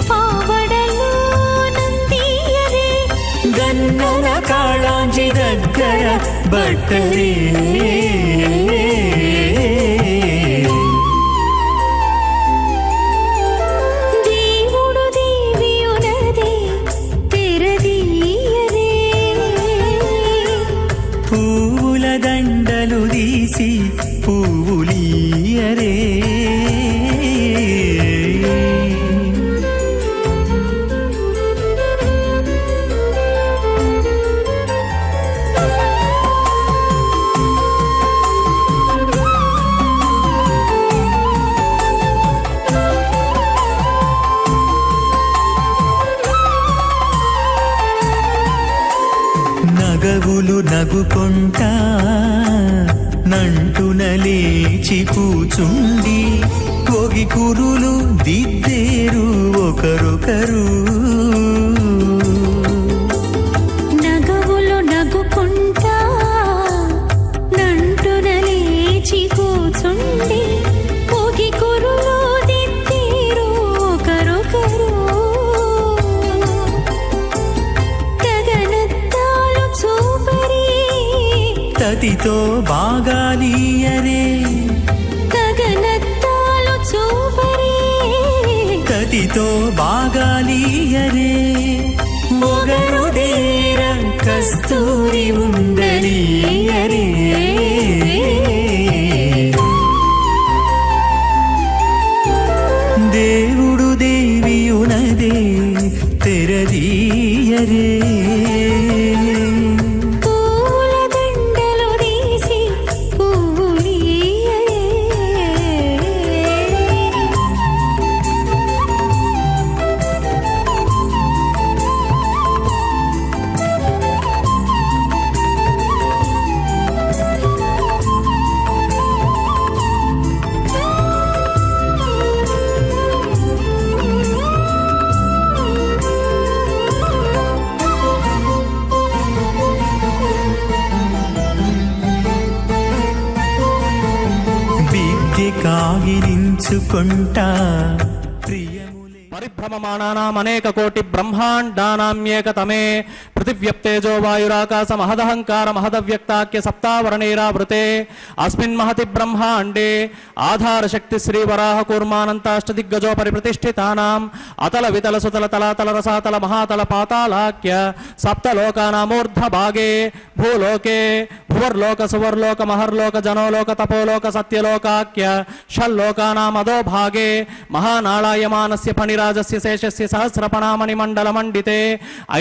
పావడలు నందియరే గన్నన కాళాంజి దగ్గర బట్టరే దేవుడు దేవియునదే తెరదీయరే పువ్వుల దండలు తీసి పువ్వులీయరే నగవులు నగుకొంటా నంటున లేచి కూచుండి ఒగి కురులు దిద్దేరు ఒకరొకరు నగవులు నగుకుంటా నంటున లేచి కూచుండి పోగి కురులు దిద్దేరు ఒకరొకరు గగనత్తాలు చూపరి తతితో బాగాలియరే గగనత్తాలు చూపరి తతితో బాగాలియరే మొగరుదేర కస్తూరి ఉండలియరే దేవుడు దేవియునదే తెరదీయరే పూల దండలు తీసి పువ్వులియరే విద్య కాగిరించుకుంటా ప్రియములే పరిభ్రమమాణానామనేక కోటి బ్రహ్మాండానామ్యేకతమే పృథివ్యప్తేజో వాయురాకాశ మహదహంకార మహదవ్యక్తాఖ్య సప్తావరణైరావృతే అస్మిన్ మహతి బ్రహ్మాండే ఆధార శక్తి శ్రీ వరాహ కూర్మానంతాష్టదిగ్గజో పరిప్రతిష్ఠితానాం అతల వితల సుతల తలాతల రసాతల మహాతల పాతాళాఖ్య సప్తలోకానామూర్ధ భాగే భూలోకే భువర్లోక సువర్లోక మహర్లోక జనోలోక తపోలోక సత్యలోకాఖ్య షల్లోకానామదో భాగే మహానాళాయమానస్య ఫణిరాజస్య శేషస్య సహస్రపణామణి మండల మండితే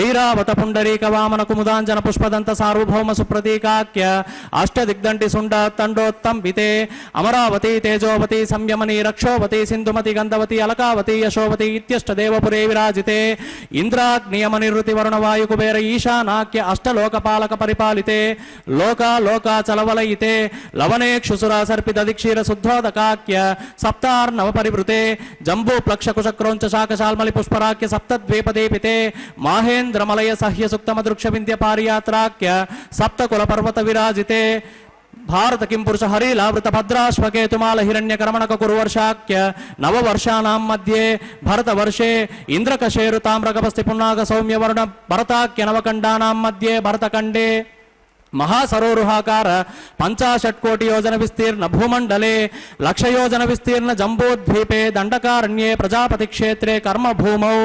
ఐరావత పుండరీక వామన కుముదాంజన పుష్పదంత సార్వభౌమ సుప్రతీకాఖ్య అష్టదిగ్దంటి సుండ తండోత్తంబితే అమరావతి తేజోవతి సంయమని రక్షోవతి సింధుమతి గంధవతి అలకావతి యశోవతి ఇత్యష్టదేవపురే విరాజితే ఇంద్రాగ్నియమనిరుతి వరుణవాయు కుబేర ఈశానాఖ్య అష్టలోకపాలక పరిపాలితే లోకాచలవలయితే లవనేక్షుసురా సర్పిత దిక్షీర శుద్ధోదకాఖ్య సప్తార్ణవ పరివృతే జంబూ ప్లక్ష కుశక్రోంచ శాకశాల్మలి పుష్పరాఖ్య సప్తద్వీపదీపితే మాహేంద్రమలయ సహ్య సుక్తమ దృక్ష వింధ్య పారియాత్రాఖ్య సప్తకుల పర్వత విరాజితే భారత కిం పురుష హరిలావృత భద్రాశ్వకేతుమాల హిరణ్యకరమణక కురువర్షాఖ్య నవవర్షానాం మధ్యే భరతవర్షే ఇంద్రకశేరు తామ్రగపస్తి పున్నాగ సౌమ్యవర్ణ భరతాఖ్య నవకండానాం మధ్యే భరతఖండే మహాసరోరుహాకార 50 కోటి యోజన విస్తీర్ణ భూమండలే 1,00,000 యోజన విస్తీర్ణ జంబోద్వీపే దండకారణ్యే ప్రజాపతి క్షేత్రే కర్మభూమౌ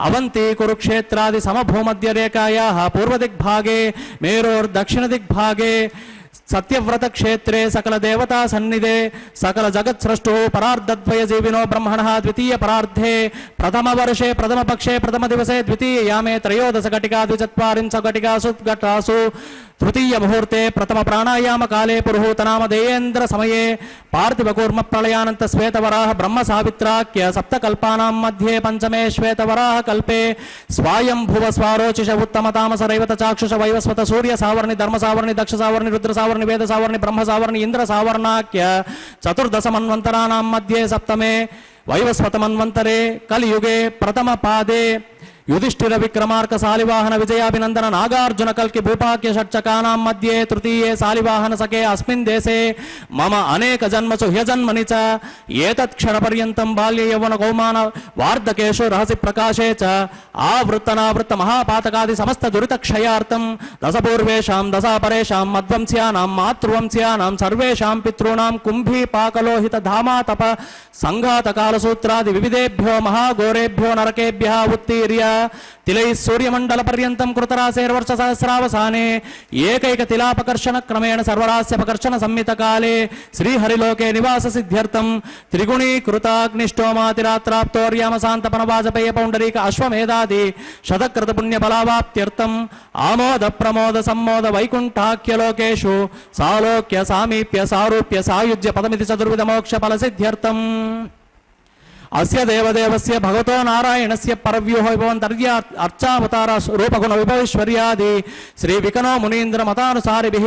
అవంతి కురుక్షేత్రాది సమభూమధ్యరేఖాయాః పూర్వదిగ్భాగే మేరోర్దక్షిణదిగ్భాగే సత్యవ్రత క్షేత్రే సకల దేవతా సన్నిధే సకల జగత్స్రష్టో పరార్ధద్వయ జీవినో బ్రహ్మణః ద్వితీయ పరార్ధే ప్రథమ వర్షే ప్రథమ పక్షే ప్రథమ దివసే ద్వితీయ యామే త్రయోదశ ఘటికా ద్విచత్వారింశ ఘటికాసు ఘటాసు తృతీయ ముహూర్తే ప్రథమ ప్రాణాయామ కాలే పురుహూతనామధేయేంద్ర సమయే పార్థివకూర్మ ప్రళయానంత శ్వేతవరాహ బ్రహ్మ సావిత్రాఖ్య సప్తకల్పానాం మధ్యే పంచమే శ్వేతవరాహ కల్పే స్వాయంభువ స్వారోచిష ఉత్తమ తామస రైవత చాక్షుష వైవస్వత సూర్య సావర్ణి ధర్మ సావర్ణి దక్ష సావర్ణి రుద్ర సావర్ణి వేద సావర్ణి బ్రహ్మ సావర్ణి ఇంద్ర సావర్ణాఖ్య చతుర్దశ మన్వంతరాణాం మధ్యే సప్తమే వైవస్వత మన్వంతరే కలియుగే ప్రథమ పాదే युधिष्ठिर विक्रमार्क सालिवाहन विजयाभिनंदन नागार्जुन कल्कि भूपाक्य षट्चकानां मध्ये तृतीये सालिवाहन सखे अस्मिन् देशे मम अनेक जन्मसु ह्यजन्मनि च एतत् क्षणपर्यन्तं बाल्य यौवन कौमान वार्धकेषु रहसि प्रकाशे च आवृत्तनावृत्त महापातकादि समस्त दुरितक्षयार्थं दशपूर्वेषां दशापरेषां मध्वंस्यानां मातृवंस्यानां सर्वेषां पितॄणां कुम्भीपाकलोहित धामातप संघातकालसूत्रादि विविधेभ्यो महाघोरेभ्यो नरकेभ्यः उत्तीर्य तिलै सूर्यमंडल पर्यन्तं कृतरासेर्वर्ष सहस्रावसाने एकैक तिलापकर्षण क्रमेण सर्वरास्यपकर्षण संमित काले श्रीहरिलोके निवास सिद्ध्यर्थं त्रिगुणीकृताग्निष्टोमातिरात्राप्तोर्यामशान्तपन वाजपेय पौण्डरीक अश्वमेधादि शतकृत पुण्यफलावाप्त्यर्थं आमोद प्रमोद सम्मोद वैकुण्ठाख्यलोकेषु सालोक्य सामीप्य सारूप्य सायुज्य पदमिति चतुर्विध मोक्ष फल सिद्ध्यर्थं अस्य देवदेवस्य भगवतो नारायणस्य परव्यूह विभवन्तर्या अर्चावतार रूपगुण विभवेश्वर्यादि श्री विकनो मुनीन्द्र मतानुसारिभिः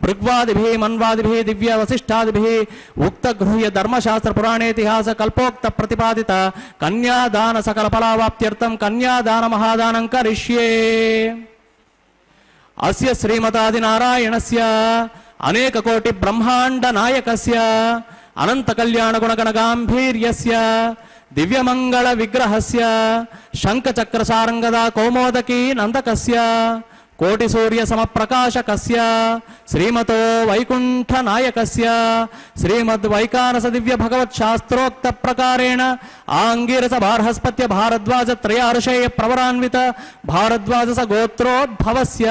भृग्वादिभिः मन्वादिभिः दिव्य वसिष्ठादिभिः उक्त गृह्य धर्मशास्त्र पुराणेतिहास कल्पोक्त प्रतिपादित कन्यादान सकल फलावाप्त्यर्थं कन्यादान महादानं करिष्ये। अस्य श्रीमतादि नारायणस्य अनेक कोटि ब्रह्मांड नायकस्य अनंत कल्याण गुणगण गांभीर्यस्य दिव्यमंगल विग्रहस्य शंख चक्र सारंगदा कौमोदकी नंदकस्य कोटि सूर्य समप्रकाशकस्य श्रीमतो वैकुंठ नायकस्य श्रीमद् वैकानस दिव्य भगवत शास्त्रोक्त प्रकारेण आंगिरस बार्हस्पत्य भारद्वाज त्रयार्षेय प्रवरान्वित भारद्वाज गोत्रोद्भवस्य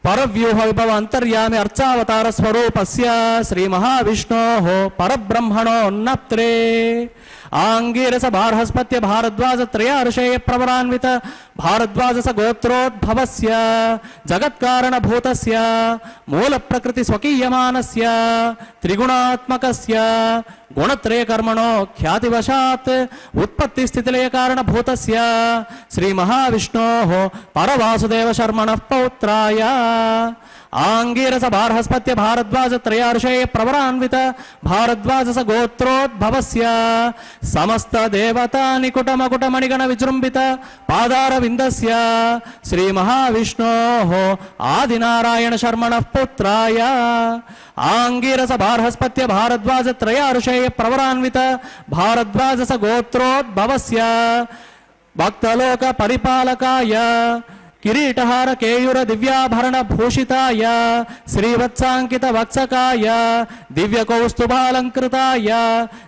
परव्यूह विभव अंतर्यामि अर्चावतार स्वरूपस्य श्री महाविष्णोः परब्रह्मणोन्नत्रे आंगिरस बार्हस्पत्य भारद्वाज त्रयार्षेय प्रवरान्वित भारद्वाज गोत्रोद्भवस्य जगत्कारण भूतस्य मूल प्रकृति स्वकीयमानस्य त्रिगुणात्मकस्य गुणत्रय कर्मणो ख्यातिवशात् उत्पत्ति स्थितिलय कारण भूतस्य श्री महाविष्णोः परवासुदेव शर्मणः पौत्राय आंगिरस बार्हस्पत्य भारद्वाज त्रयार्षेय प्रवरान्वित भारद्वाज गोत्रोद्भवस्य समस्त देवता निकुट मकुट मणिगण विजृंभित पादार विंदस्य श्री महाविष्णोः आदिनारायण शर्मणः पुत्राय आंगिरस बार्हस्पत्य भारद्वाज त्रयार्षेय प्रवरान्वित भारद्वाज गोत्रोद्भवस्य भक्तलोक परिपालकाय किरीटहार केयूर दिव्याभरण भूषिताय श्रीवत्सांकित वत्सकाय दिव्य कौस्तुभालंकृताय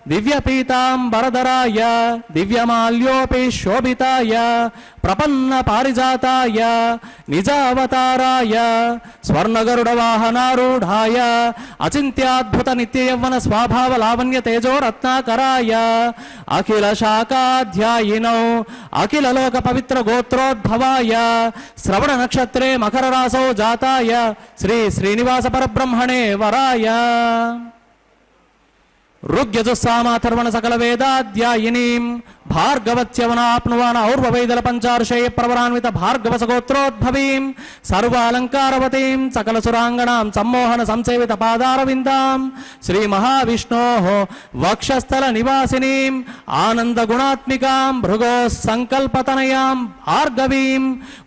दिव्य पीतांबरधराय दिव्यमाल्योपि शोभिताय प्रपन्न पारिजाताय निजावताराय स्वर्णगरुड वाहनारूढ़ाय अचिंत्याद्भुत नित्य यौवन स्वाभाव लावण्य तेजो रत्नाकराय अखिल शाकाध्यायिनौ अखिल लोक पवित्र गोत्रोद्भवाय श्रवण नक्षत्रे मकर रासौ जाताय श्री श्रीनिवास परब्रह्मणे वराय ऋग्यजुस्सामाथर्वण सकल वेदाध्यायिनीं भार्गवच्यवनाप्नुवान और्ववैदल पंचार्षेय प्रवरान्वित भार्गवस गोत्रोद्भवीं सर्वालंकारवतीं सकल सुरांगणां सम्मोहन संसेवित पादारविंदां श्री महाविष्णोः वक्षस्थल निवासिनीं आनंद गुणात्मिकां भृगो संकल्पतनयां भार्गवीं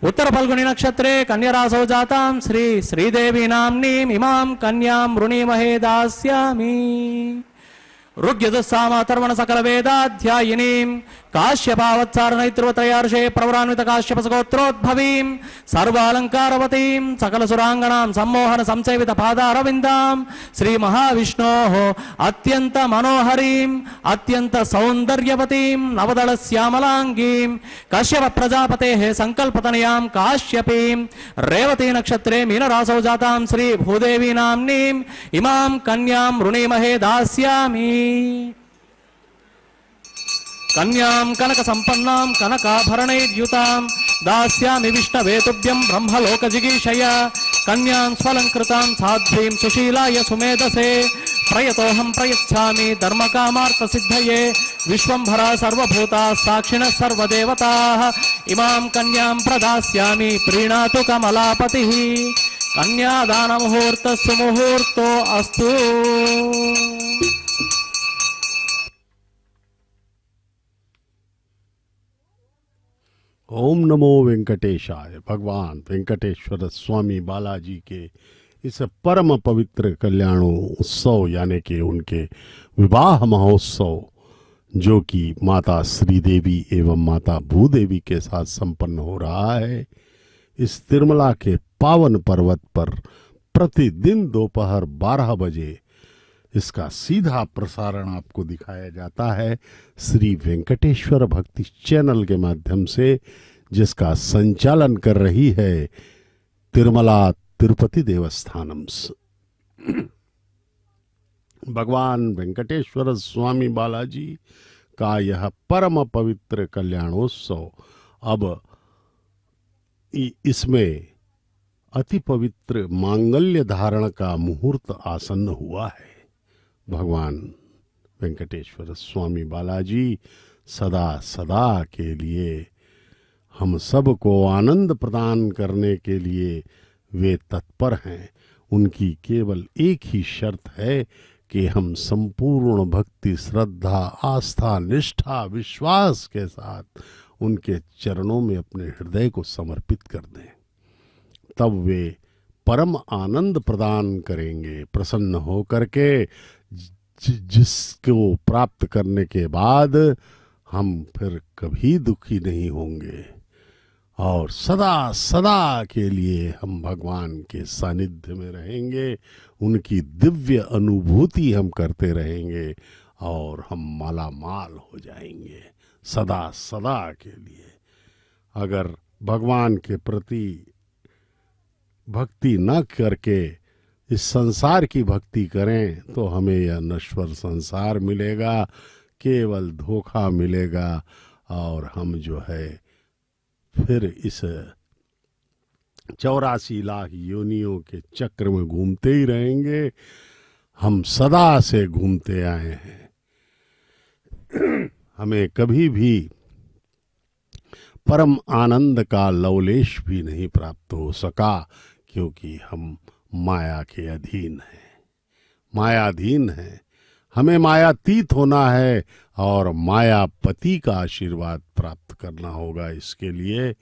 उत्तर फल्गुनी नक्षत्रे कन्यरासौ जातां श्री श्रीदेवी नाम्नीं इमां कन्यां वृणीमहे दास्यामि। ऋग्यजुस्सामाथर्वण सकल वेदाध्यायिनीं काश्यपावत्सारणैत्रिवत्रयार्षे प्रवरान्वित काश्यपसगोत्रोद्भवीं सर्वालंकारवतीं सकल सुरांगणां सम्मोहन संसेवित पादारविंदां श्री महाविष्णोः अत्यंत मनोहरीं अत्यंत सौंदर्यवतीं नवदल श्यामलांगीं कश्यप प्रजापतेः संकल्पतनयां काश्यपीं रेवती नक्षत्रे मीनरासौ जातां श्री भूदेवी नाम्नीं इमां कन्यां वृणीमहे दास्यामि। कन्यां कनक संपन्नां कनकाभरणैर्युतां दास्यामि विष्णवेतुभ्यं ब्रह्मलोकजिगीषया कन्यां स्वलंकृतां साध्वीं सुशीलाय सुमेधसे प्रयतोऽहं प्रयच्छामि धर्मकामार्थसिद्धये विश्वंभरा सर्वभूता साक्षिणः सर्वदेवताः इमां कन्यां प्रदास्यामि प्रीणातु कमलापतिः कन्यादान मुहूर्त सुमुहूर्तो अस्तु। ओम नमो वेंकटेशाय। भगवान वेंकटेश्वर स्वामी बालाजी के इस परम पवित्र कल्याण उत्सव यानी कि उनके विवाह महोत्सव जो कि माता श्रीदेवी एवं माता भूदेवी के साथ संपन्न हो रहा है, इस तिरुमला के पावन पर्वत पर प्रतिदिन दोपहर 12 बजे इसका सीधा प्रसारण आपको दिखाया जाता है श्री वेंकटेश्वर भक्ति चैनल के माध्यम से, जिसका संचालन कर रही है तिरुमला तिरुपति देवस्थानम। भगवान वेंकटेश्वर स्वामी बालाजी का यह परम पवित्र कल्याणोत्सव अब इसमें अति पवित्र मांगल्य धारण का मुहूर्त आसन्न हुआ है। भगवान वेंकटेश्वर स्वामी बालाजी सदा सदा के लिए हम सब को आनंद प्रदान करने के लिए वे तत्पर हैं। उनकी केवल एक ही शर्त है कि हम संपूर्ण भक्ति, श्रद्धा, आस्था, निष्ठा, विश्वास के साथ उनके चरणों में अपने हृदय को समर्पित कर दें। तब वे परम आनंद प्रदान करेंगे। प्रसन्न होकर के जिसको प्राप्त करने के बाद हम फिर कभी दुखी नहीं होंगे और सदा सदा के लिए हम भगवान के सानिध्य में रहेंगे। उनकी दिव्य अनुभूति हम करते रहेंगे और हम माला माल हो जाएंगे सदा सदा के लिए। अगर भगवान के प्रति भक्ति न करके इस संसार की भक्ति करें तो हमें यह नश्वर संसार मिलेगा, केवल धोखा मिलेगा और हम जो है फिर इस 84 लाख योनियों के चक्र में घूमते ही रहेंगे। हम सदा से घूमते आए हैं, हमें कभी भी परम आनंद का लवलेश भी नहीं प्राप्त हो सका, क्योंकि हम माया के अधीन हैं, मायाधीन हैं। हमें मायातीत होना है और मायापति का आशीर्वाद प्राप्त करना होगा इसके लिए,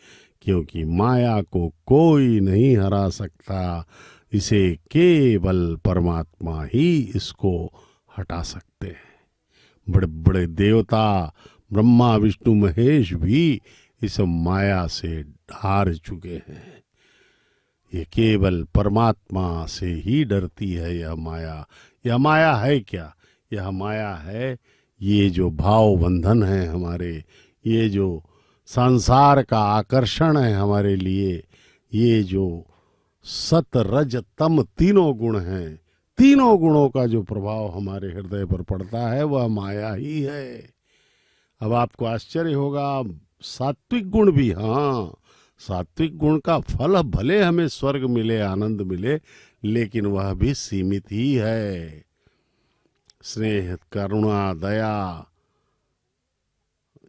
क्योंकि माया को कोई नहीं हरा सकता। इसे केवल परमात्मा ही इसको हटा सकते हैं। बड़े बड़े देवता ब्रह्मा, विष्णु, महेश भी इस माया से हार चुके हैं। ये केवल परमात्मा से ही डरती है यह माया। यह माया है क्या? यह माया है ये जो भाव बंधन है हमारे, ये जो संसार का आकर्षण है हमारे लिए, ये जो सत रज तम तीनों गुण हैं, तीनों गुणों का जो प्रभाव हमारे हृदय पर पड़ता है वह माया ही है। अब आपको आश्चर्य होगा, सात्विक गुण भी, हाँ, सात्विक गुण का फल भले हमें स्वर्ग मिले, आनंद मिले, लेकिन वह भी सीमित ही है। स्नेह, करुणा, दया,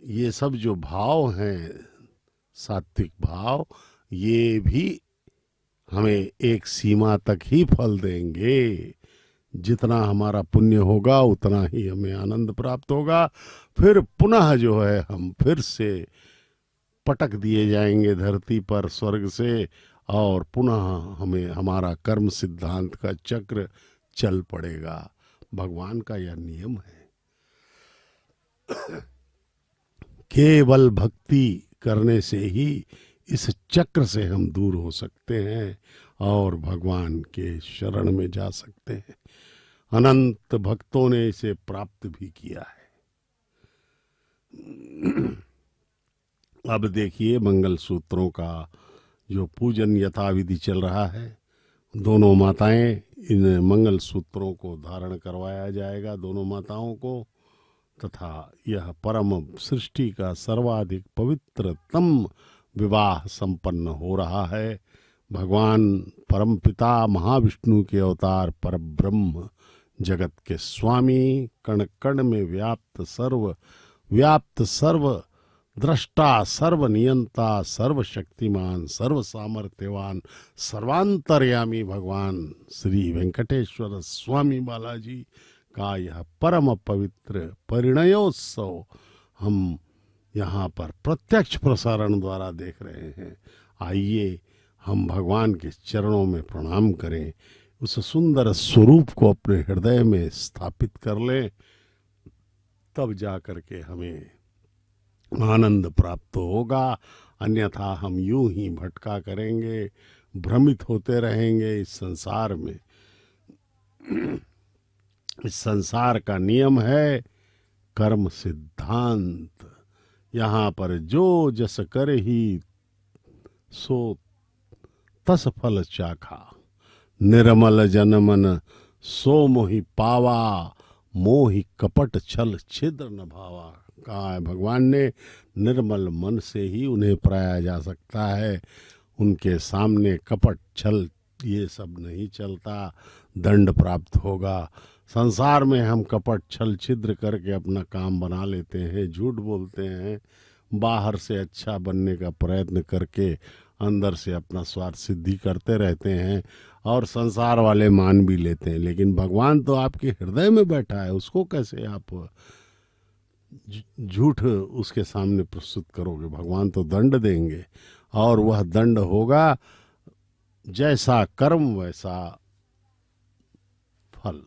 ये सब जो भाव हैं, सात्विक भाव, ये भी हमें एक सीमा तक ही फल देंगे। जितना हमारा पुण्य होगा उतना ही हमें आनंद प्राप्त होगा। फिर पुनः जो है हम फिर से पटक दिए जाएंगे धरती पर स्वर्ग से, और पुनः हमें हमारा कर्म सिद्धांत का चक्र चल पड़ेगा। भगवान का यह नियम है। केवल भक्ति करने से ही इस चक्र से हम दूर हो सकते हैं और भगवान के शरण में जा सकते हैं। अनंत भक्तों ने इसे प्राप्त भी किया है। अब देखिए मंगल सूत्रों का जो पूजन यथाविधि चल रहा है। दोनों माताएं, इन मंगल सूत्रों को धारण करवाया जाएगा दोनों माताओं को, तथा यह परम सृष्टि का सर्वाधिक पवित्रतम विवाह संपन्न हो रहा है। भगवान परमपिता महाविष्णु के अवतार परब्रह्म, जगत के स्वामी, कण कण में व्याप्त सर्व दृष्टा, सर्वनियंता, सर्वशक्तिमान, सर्व सामर्थ्यवान, सर्वांतर्यामी भगवान श्री वेंकटेश्वर स्वामी बालाजी का यह परम पवित्र परिणयोत्सव हम यहाँ पर प्रत्यक्ष प्रसारण द्वारा देख रहे हैं। आइए हम भगवान के चरणों में प्रणाम करें, उस सुंदर स्वरूप को अपने हृदय में स्थापित कर लें, तब जा कर के हमें आनंद प्राप्त होगा। अन्यथा हम यूं ही भटका करेंगे, भ्रमित होते रहेंगे इस संसार में। इस संसार का नियम है कर्म सिद्धांत। यहाँ पर जो जस कर ही सो तस फल चाखा, निर्मल जनमन सो मोहि पावा, मोहि कपट छल छिद्र न भावा। कहा है भगवान ने, निर्मल मन से ही उन्हें पाया जा सकता है। उनके सामने कपट छल ये सब नहीं चलता, दंड प्राप्त होगा। संसार में हम कपट छल छिद्र करके अपना काम बना लेते हैं, झूठ बोलते हैं, बाहर से अच्छा बनने का प्रयत्न करके अंदर से अपना स्वार्थ सिद्धि करते रहते हैं और संसार वाले मान भी लेते हैं। लेकिन भगवान तो आपके हृदय में बैठा है, उसको कैसे आप झूठ उसके सामने प्रस्तुत करोगे? भगवान तो दंड देंगे और वह दंड होगा जैसा कर्म वैसा फल।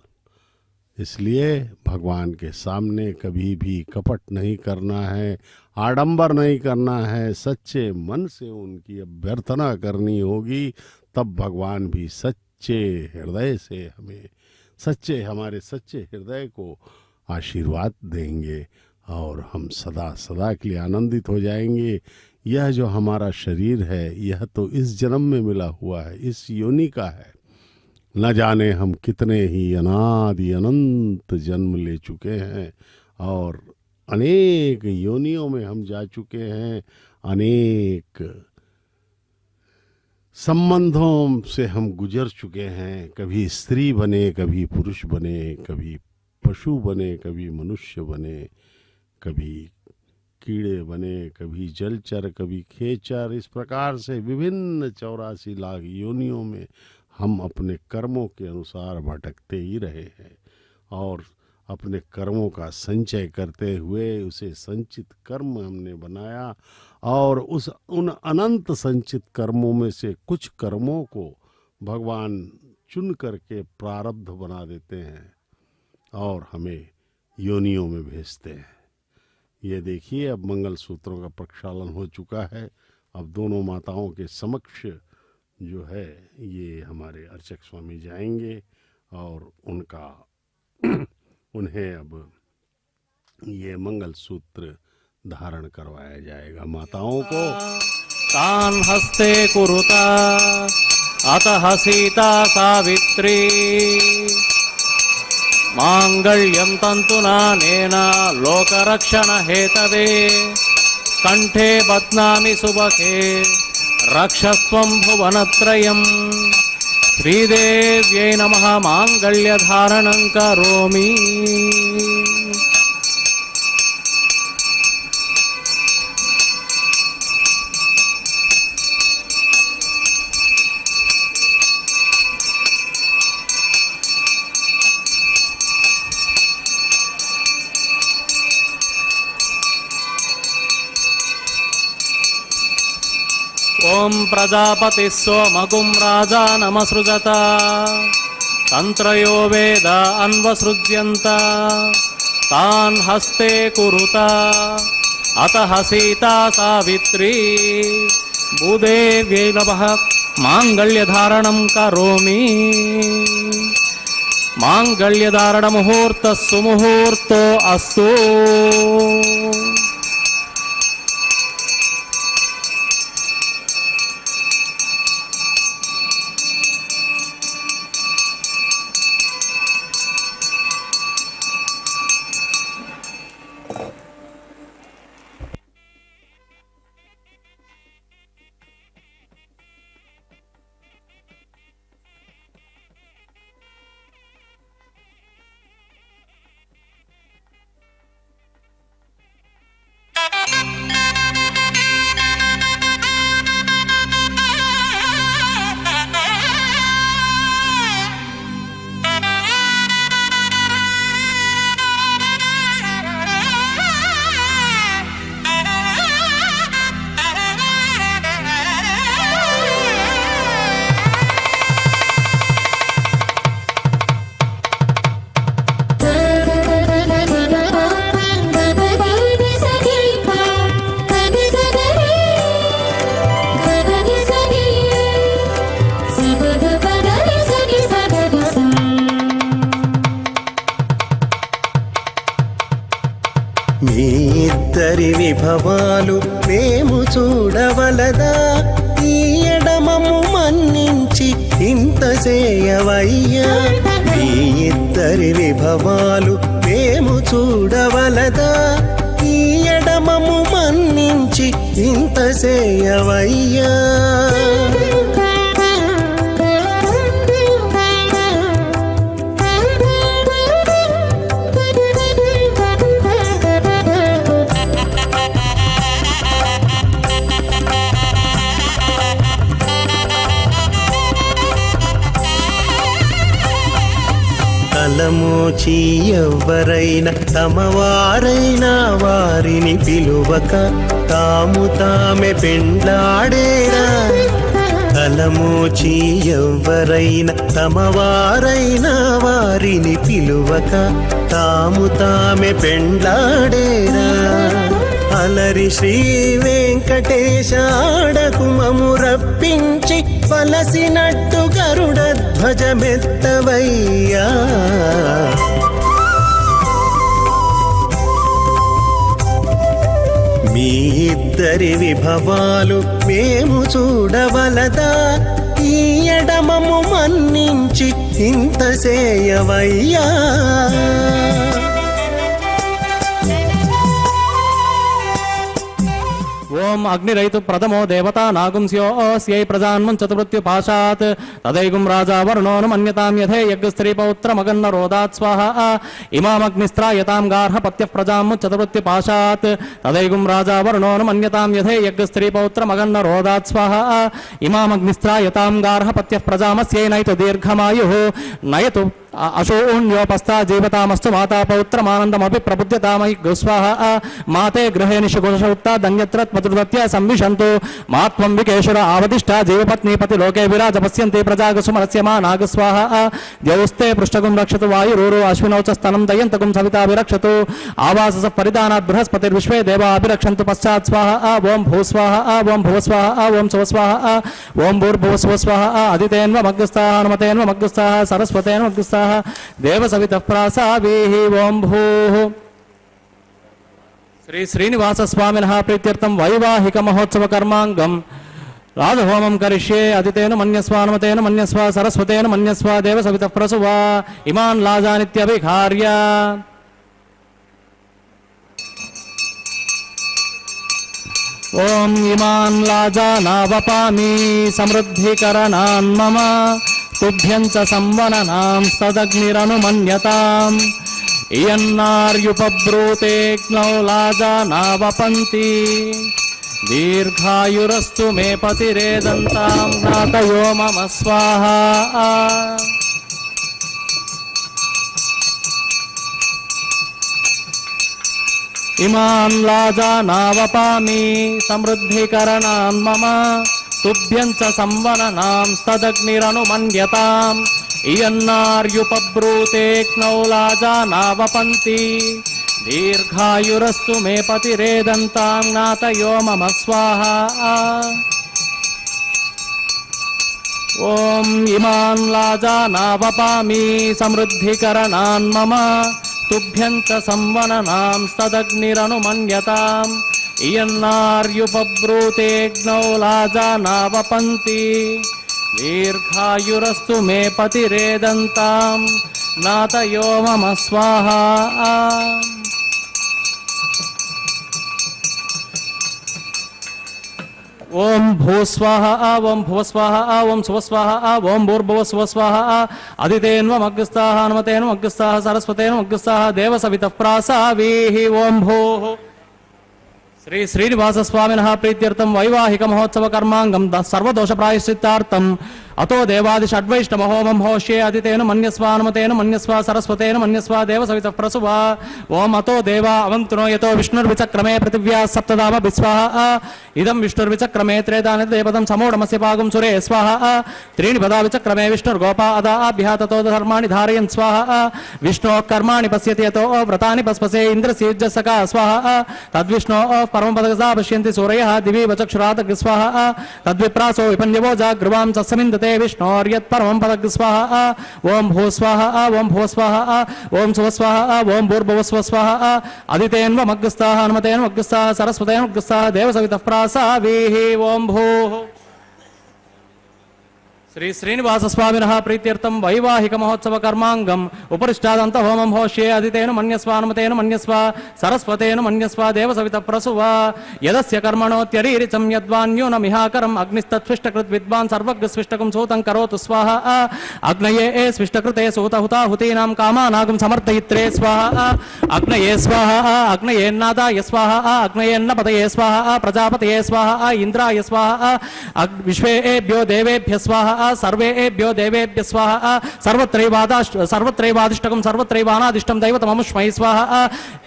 इसलिए भगवान के सामने कभी भी कपट नहीं करना है, आडंबर नहीं करना है, सच्चे मन से उनकी अभ्यर्थना करनी होगी। तब भगवान भी सच्चे हृदय से हमारे सच्चे हृदय को आशीर्वाद देंगे और हम सदा सदा के लिए आनंदित हो जाएंगे। यह जो हमारा शरीर है यह तो इस जन्म में मिला हुआ है, इस योनि का है। न जाने हम कितने ही अनादि अनंत जन्म ले चुके हैं और अनेक योनियों में हम जा चुके हैं, अनेक संबंधों से हम गुजर चुके हैं। कभी स्त्री बने, कभी पुरुष बने, कभी पशु बने, कभी मनुष्य बने, कभी कीड़े बने, कभी जलचर, कभी खेचर। इस प्रकार से विभिन्न 84 लाख योनियों में हम अपने कर्मों के अनुसार भटकते ही रहे हैं और अपने कर्मों का संचय करते हुए उसे संचित कर्म हमने बनाया और उन अनंत संचित कर्मों में से कुछ कर्मों को भगवान चुन करके प्रारब्ध बना देते हैं और हमें योनियों में भेजते हैं। ये देखिए, अब मंगल सूत्रों का प्रक्षालन हो चुका है। अब दोनों माताओं के समक्ष जो है ये हमारे अर्चक स्वामी जाएंगे और उन्हें अब ये मंगल सूत्र धारण करवाया जाएगा माताओं को। तान् हस्ते कुरुता अतः सीता सावित्री मांगल्यं तन्तुनानेन लोकरक्षण हेतवे कंठे बध्नामि सुभगे रक्षस्त्वं भुवनत्रयम् श्रीदेव्यै नमः मांगल्यधारणं करोमि। ओम प्रजापति सोमगुं राजा नमसृजत तंत्रयो वेद अन्वसृज्यन्त तान् हस्ते कुरुता अतः सीता सावित्री भूदेव्यै नमः मांगल्यधारणं करोमि। मांगल्यधारण मुहूर्तः सुमुहूर्तो अस्तु। మీ ఇద్దరి విభవాలు మేము చూడవలదా, ఈ ఎడమము మన్నించి ఇంత చేయవయ్యా. మీ ఇద్దరి విభవాలు మేము చూడవలదా, ఈ ఎడమము మన్నించి ఇంత చేయవయ్యా. తలమోచి ఎవ్వరైనా తమవారైనా వారిని పిలువక తాము తామే పెండ్లాడేరా తలమోచి ఎవ్వరైనా తమవారైనా వారిని పిలువక తాము తామే పెండ్లాడేరా అలరి శ్రీ వెంకటేశాడకు మము రప్పించి పలసినట్టు గరుడ ధ్వజమెత్తవయ్యా మీ ఇద్దరి విభవాలు మేము చూడవలదా ఈ ఎడమము మన్నించి ఇంత సేయవయ్యా ఓం అగ్నిరైతు ప్రథమో దేవతా నాగుంస్యోస్యై ప్రజాన్మం చతుర్వృత్యుపాశాత్ తదైగుం రాజా వరుణోను మన్యతాం యథే యజ్ఞస్త్రీ పౌత్రమగన్న రోదాత్ స్వాహ ఇమామగ్నిస్త్రాయతాం గార్హపత్య ప్రజాం చతుర్వృత్యుపాశాత్ తదైగుం రాజా వరుణోను మన్యతాం యథే యజ్ఞస్త్రీ పౌత్రమగన్న రోదాత్ స్వాహ ఇమామగ్నిస్త్రాయతాం గార్హపత్య ప్రజామస్యై నైతు దీర్ఘమాయు నయతు అశోన్యోపస్థా జీవతామస్తు మాతా పౌత్రమానందమపి ప్రబుద్ధ్యతామై గుస్వాహ మాతే గృహే నిషుగుషౌత్తా ధన్యత్ర మధుర్వత్య సంవిశంతు మాత్వం వికేశుర ఆవదిష్ట జీవపత్నీపతి లోకే విరాజ పశ్యంతి ప్రజాగసుమరస్య మా నాగస్వాహ ద్యౌస్తే పృష్ఠగుం రక్షతు వాయురూరు అశ్వినౌచ స్తనం దయంతగుం సవితా విరక్షతు ఆవాస పరిధానాత్ బృహస్పతిర్విశ్వే దేవా అభిరక్షంతు పశ్చాత్ స్వాహ ఓం భూస్వాహ ఓం భువస్వాహ ఓం శువస్వాహ ఓం భూర్భువస్వస్వాహ అదితేన్వమగ్రస్థాః హనుమతేన్వమగ్రస్థాః సరస్వతేన్వమగ్రస్థాః దేవ సవిత ప్రాసావీః ఓం భూః శ్రీ శ్రీనివాస స్వామినః ప్రీత్యర్థం వైవాహిక మహోత్సవ కర్మాంగం రాజహోమం కరిష్యే అదితేన మన్యస్వ హనుమతేన మన్యస్వ సరస్వతేన మన్యస్వ దేవ సవిత ప్రసువా ఇమాన్ లాజానిత్యభిఘార్య ఓం ఇమాన్ లాజానావపామి సమృద్ధికరణాన్ మమ తుభ్యం చ సంవననాం సదగ్నిరనుమన్యతాం ఇయన్నార్యుపబ్రూతేగ్నౌ లాజానావపంతి దీర్ఘాయురస్తు మే పతిరేదంతాం జ్ఞాతయో మమ స్వాహా ఇమాన్ లాజానావపామి సమృద్ధికరణాన్ మమ తుభ్యం చ సంవననాం సదగ్నిరనుమన్యతాం ఇయన్నార్యుపబ్రూతేగ్నౌ లాజానావపంతి దీర్ఘాయురస్తు మే పతిరేదంతాం జ్ఞాతయో మమ స్వాహా ఓం ఇమాన్ లాజానావపామి సమృద్ధికరణాన్ మమ తుభ్యం చ సంవననాం సదగ్నిరనుమన్యతాం ఇయన్నార్యుపబ్రూతేగ్నౌ లాజానావపంతి దీర్ఘాయురస్తు మే పతిరేదంతాం నాతయో మమ స్వాహా ఓం భూస్వాహ ఓం భువస్వాహ ఓం శువస్వాహ ఓం భూర్భువస్వస్వాహ అదితేన్వమగ్రస్థాః హనుమతేన్వమగ్రస్థాః సరస్వతేన్వమగ్రస్థాః దేవ సవితః ప్రాసావీః ఓం భూః శ్రీ శ్రీనివాస స్వామినః ప్రీత్యర్థం వైవాహిక మహోత్సవ కర్మాంగం సర్వదోష ప్రాయశ్చిత్తార్థం అతో దేవాది షడ్వైష్ణవ హోమం హోష్యే అదితేన మన్యస్వ హనుమతేన మన్యస్వ సరస్వతేన మన్యస్వ దేవ సవిత ప్రసువా ఓం అతో దేవా అవంతునో యతో విష్ణుర్విచక్రమే పృథివ్యా సప్తధామ విస్వాహ ఇదం విష్ణుర్విచక్రమే త్రేదాని దేవతం సమూఢమస్య పాగం సురే స్వాహ త్రీణి పదా విచక్రమే విష్ణుర్గోపా అదాభ్య తతో ధర్మాణి ధారయన్ స్వాహ విష్ణో కర్మాణి పశ్యతి యతో వ్రతాని పస్పసే ఇంద్రస్యుజ్జసకా స్వాహ తద్విష్ణో పరమపదగసా పశ్యంతి సూరయః దివి వచక్షురాతగ్ స్వాహ తద్విప్రాసో విపన్యవో జాగృవాం సస్మిందతే విష్ణోర్యత్ పరమం పదగ్ స్వాహ ఓం భూస్వాహ ఓం భువస్వాహ ఓం శువస్వాహ ఓం భూర్భువస్వస్వాహ అదితేన్వమగ్రస్థాః హనుమతేన్వమగ్రస్థాః సరస్వతేన్వమగ్రస్థాః దేవ సవితః ప్రాసావీః ఓం భూః శ్రీ శ్రీనివాస స్వామినః ప్రీత్యర్థం వైవాహిక మహోత్సవ కర్మాంగం ఉపరిష్టాదంత హోమం హోష్యే అదితేన మన్యస్వ హనుమతేన మన్యస్వ సరస్వతేన మన్యస్వ దేవ సవిత ప్రసువా యదస్య కర్మణోత్యరీరిచం యద్వాన్యూనమిహాకరం అగ్నిస్తత్స్విష్టకృత్ విద్వాన్ సర్వజ్ఞస్విష్టకం సూతం కరోతు స్వాహ అగ్నయే స్విష్టకృతే సూతహుతాహుతీనాం కామానాగం సమర్థయిత్రే స్వాహ అగ్నయే స్వాహ అగ్నయేన్నాదాయ స్వాహ అగ్నయేన్నపతయే స్వాహ ప్రజాపతయే స్వాహ ఇంద్రాయ స్వాహ విశ్వేభ్యో దేవేభ్య స్వాహ सर्वेभ्यो देवेभ्य स्वाहा सर्वत्रैवादिष्टकं सर्वत्रैवानादिष्टं दैवतममुष्मै स्वाहा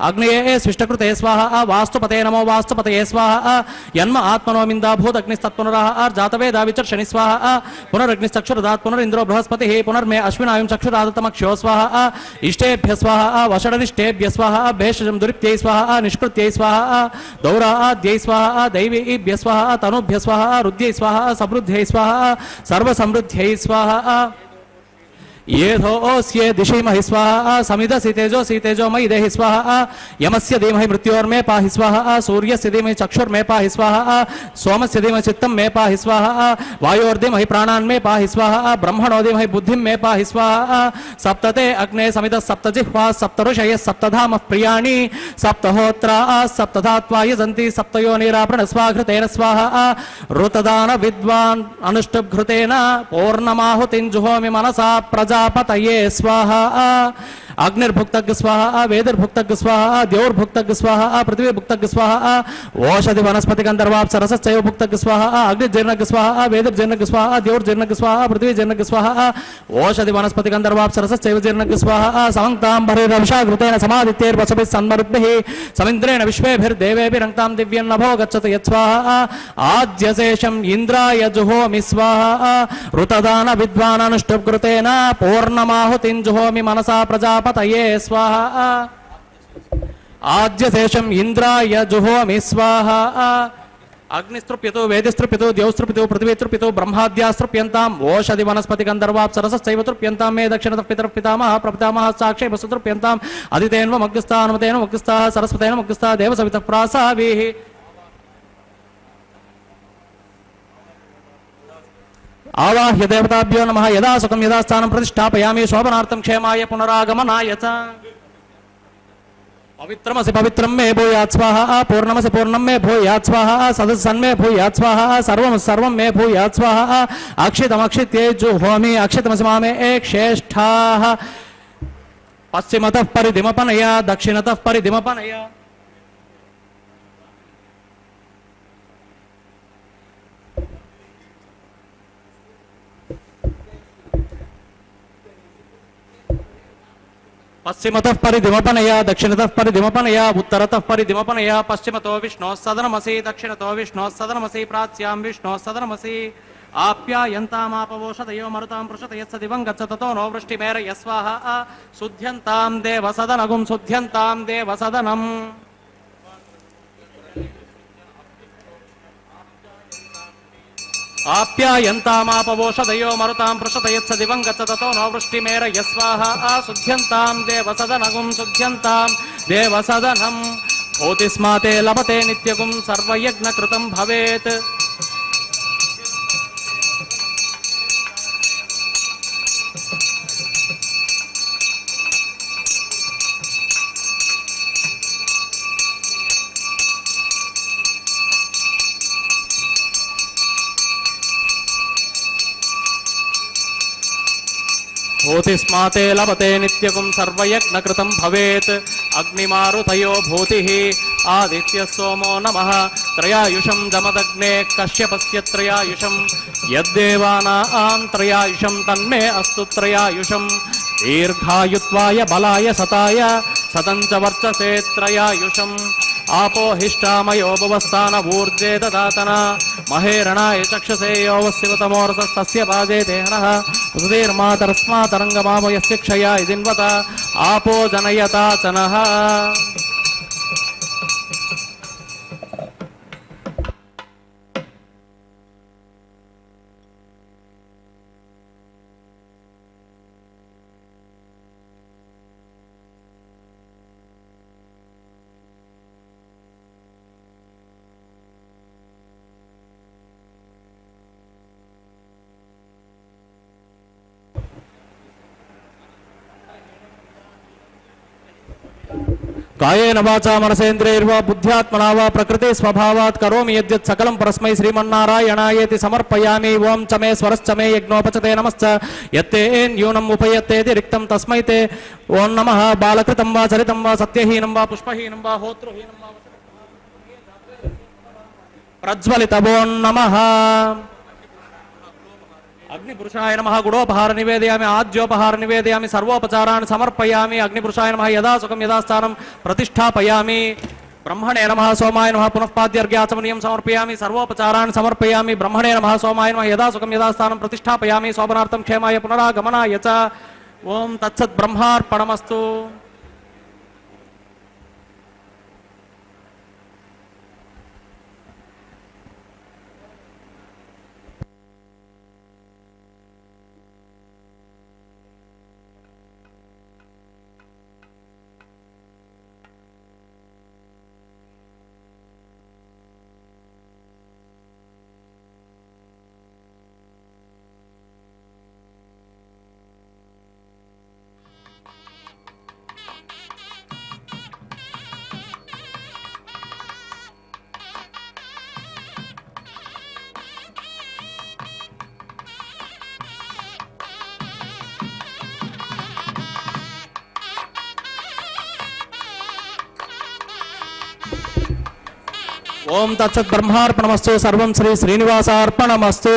अग्नये स्विष्टकृते स्वाहा वास्तुपते नमो वास्तुपतये स्वाहा यन्म आत्मनोमिन्दा भूतग्निस्तत्पुनराः जातवेदा विचर्षणि स्वाहा पुनरग्निश्चक्षुरदात् पुनरिन्द्रो बृहस्पतिः पुनर्मे अश्विनायुं चक्षुरादतमक्षो स्वाहा इष्टेभ्य स्वाहा वषडनिष्टेभ्य स्वाहा भेषजं दुरित्यै स्वाहा निष्कृत्यै स्वाहा दौराद्यै स्वाहा दैवीभ्य स्वाहा तनुभ्य स्वाहा रुद्ध्यै स्वाहा समृद्ध्यै स्वाहा सर्वसमृद्ध्यै स्वाहा येधोऽस्ये दिशेमहि स्वाहा समिधसि तेजो मयि देहि स्वाहा यमस्य धीमहि मृत्योर्मे पाहि स्वाहा सूर्यस्य धीमहि चक्षुर्मे पाहि स्वाहा सोमस्य धीमहि चित्तं मे पाहि स्वाहा वायोर्धीमहि प्राणान् मे पाहि स्वाहा ब्रह्मणो धीमहि बुद्धिं मे पाहि स्वाहा सप्तते अग्ने समिधः सप्तजिह्वा सप्तऋषयः सप्तधामः प्रियाणि सप्तहोत्राः सप्तधात्वा यजन्ति सप्तयोनिराप्रणस्वाघृतेन स्वाहा ऋतदान विद्वान् अनुष्टुभृतेन पूर्णमाहुतिं जुहोमि मनसा प्रजापतये स्वाहा अग्निर्भुक्तग स्वाहा वेदिर्भुक्तग स्वाहा द्यौर्भुक्तग स्वाहा पृथ्वीर्भुक्तग स्वाहा ओषधि वनस्पति गंधर्वाप्सरसश्चैव भुक्तग स्वाहा अग्निर्जीर्णग स्वाहा वेदिर्जीर्णग स्वाहा द्यौर्जीर्णग स्वाहा पृथ्वीर्जीर्णग स्वाहा ओषधि वनस्पति गंधर्वाप्सरसश्चैव जीर्णग स्वाहा समङ्क्ताम्बरिरविषाघृतेन समादित्यैर्वसभिः सन्मरुद्भिः समिन्द्रेण विश्वेभिर्देवेभिरङ्क्तां दिव्यं नभो गच्छतु यत्स्वाहा आद्यशेषम् इन्द्राय जुहोमि स्वाहा ऋतदान विद्वाननुष्टुप्कृतेन पूर्णमाहुतिं जुहोमि मनसा प्रजापतये स्वाहा आद्यशेषम् इन्द्राय जुहोमि स्वाहा अग्निस्तृप्यतो वेदिस्तृप्यतो द्यौस्तृप्यतो पृथ्वीस्तृप्यतो ब्रह्माद्यास्तृप्यन्ताम् ओषधि वनस्पति गन्धर्वाप्सरसश्चैव तृप्यन्तां मे दक्षिणतः पितरः पितामहः प्रपितामहः साक्षै वसुतृप्यन्ताम् अदितेन मग्गस्ताः अनुमतेन मग्गस्ताः सरस्वतेन मग्गस्ताः देवसवितः प्रासाभिः आवाह्य देवताभ्यो नमः यदा सुखं यदा स्थानं प्रतिष्ठापयामि शोभनार्थं क्षेमाय पुनरागमनाय च पवित्रमसि पवित्रं मे भूयात् स्वाहा पूर्णमसि पूर्णं मे भूयात् स्वाहा सदस्सन्मे भूयात् स्वाहा सर्वं सर्वं मे भूयात् स्वाहा अक्षितमक्षित्ये जुहोमि अक्षितमसि मामे श्रेष्ठाः पश्चिमतः परिधिमपनया दक्षिणतः परिधिमपनया पश्चिमतः परिधिमपनया दक्षिणतः परिधिमपनया उत्तरतः परिधिमपनया पश्चिमतो विष्णोः सदनमसि दक्षिणतो विष्णोः सदनमसि प्राच्यां विष्णोः सदनमसि आप्यायन्तामापवोषधयो मरुतां पृषत यस्य दिवं गच्छ ततो नो वृष्टिमेरय स्वाहा शुद्ध्यन्तां देवसदनगुं शुद्ध्यन्तां देवसदनम् आप्यायन्तामापवोषधयो मरुतां पृषत यस्य दिवं गच्छ ततो नो वृष्टिमेरय स्वाहा शुद्ध्यन्तां देवसदनगुं शुद्ध्यन्तां देवसदनम् भूतिस्माते लभते नित्यगुं सर्वयज्ञकृतं भवेत् भूतिस्माते लभते नित्यगुं सर्वयज्ञकृतं भवेत् अग्निमारुतयो भूतिः आदित्यः सोमो नमः त्रयायुषं दमदग्ने कश्यपस्य त्रयायुषं यद्देवानां त्रयायुषं तन्मे अस्तु त्रयायुषं दीर्घायुत्वाय बलाय सताय सतं च वर्चसे त्रयायुषम् आपोहिष्टामयो भुवस्थान ऊर्जे ददातन महेरणाय चक्षसे यो वस्यवतमोरसस्तस्य भाजे देहनः उदीर्मातरस्मातरङ्गमामयस्य क्षयाय जिन्वत आपो जनयता च नः कायेन वाचा मनसेन्द्रियैर्वा बुद्ध्यात्मना वा प्रकृते स्वभावात् करोमि यद्यत् सकलं परस्मै श्रीमन्नारायणायेति समर्पयामि ओं च मे स्वरश्च मे यज्ञोपचते नमश्च यत्ते न्यूनम् उपयत्तेति रिक्तं तस्मै ते ओं नमः बालकृतं वा चरितं वा सत्यहीनं वा पुष्पहीनं वा होतृहीनं वा प्रज्वलित ओं नमः अग्निपुरुषाय नमः गुडोपहार निवेदयामि आज्योपहार निवेदयामि सर्वोपचारान् समर्पयामि अग्निपुरुषाय नमः यदा सुखं यदा स्थानं प्रतिष्ठापयामि ब्रह्मणे नमः सोमाय नमः पुनः पाद्यर्घ्याचमनीयं समर्पयामि सर्वोपचारान् समर्पयामि ब्रह्मणे नमः सोमाय नमः यदा सुखं यदा स्थानं प्रतिष्ठापयामि शोभनार्थं क्षेमाय पुनरागमनाय च ओम तत्सत् ब्रह्मार्पणमस्तु। ओम तत्सत् ब्रह्मार्पणमस्तु सर्वं श्री श्रीनिवासार्पणमस्तु।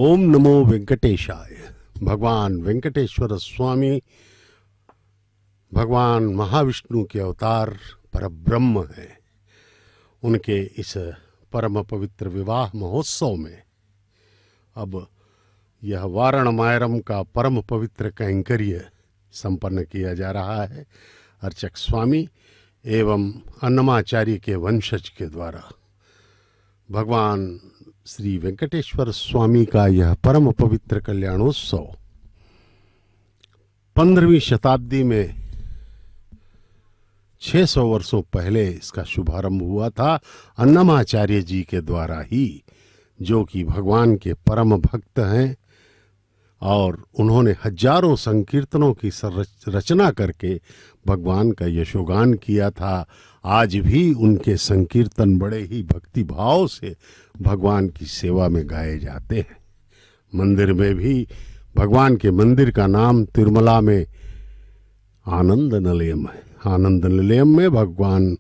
ओम नमो वेंकटेशाय। भगवान वेंकटेश्वर स्वामी भगवान महाविष्णु के अवतार परब्रह्म है। उनके इस परम पवित्र विवाह महोत्सव में अब यह वारण मायरम का परम पवित्र कैंकर्य संपन्न किया जा रहा है अर्चक स्वामी एवं अन्नमाचार्य के वंशज के द्वारा। भगवान श्री वेंकटेश्वर स्वामी का यह परम पवित्र कल्याणोत्सव 15वीं शताब्दी में 600 वर्षों पहले इसका शुभारंभ हुआ था अन्नमाचार्य जी के द्वारा ही, जो कि भगवान के परम भक्त हैं और उन्होंने हजारों संकीर्तनों की रचना करके भगवान का यशोगान किया था। आज भी उनके संकीर्तन बड़े ही भक्ति भाव से भगवान की सेवा में गाए जाते हैं। मंदिर में भी भगवान के मंदिर का नाम तिरुमला में आनंद निलयम है। आनंद निलयम में भगवान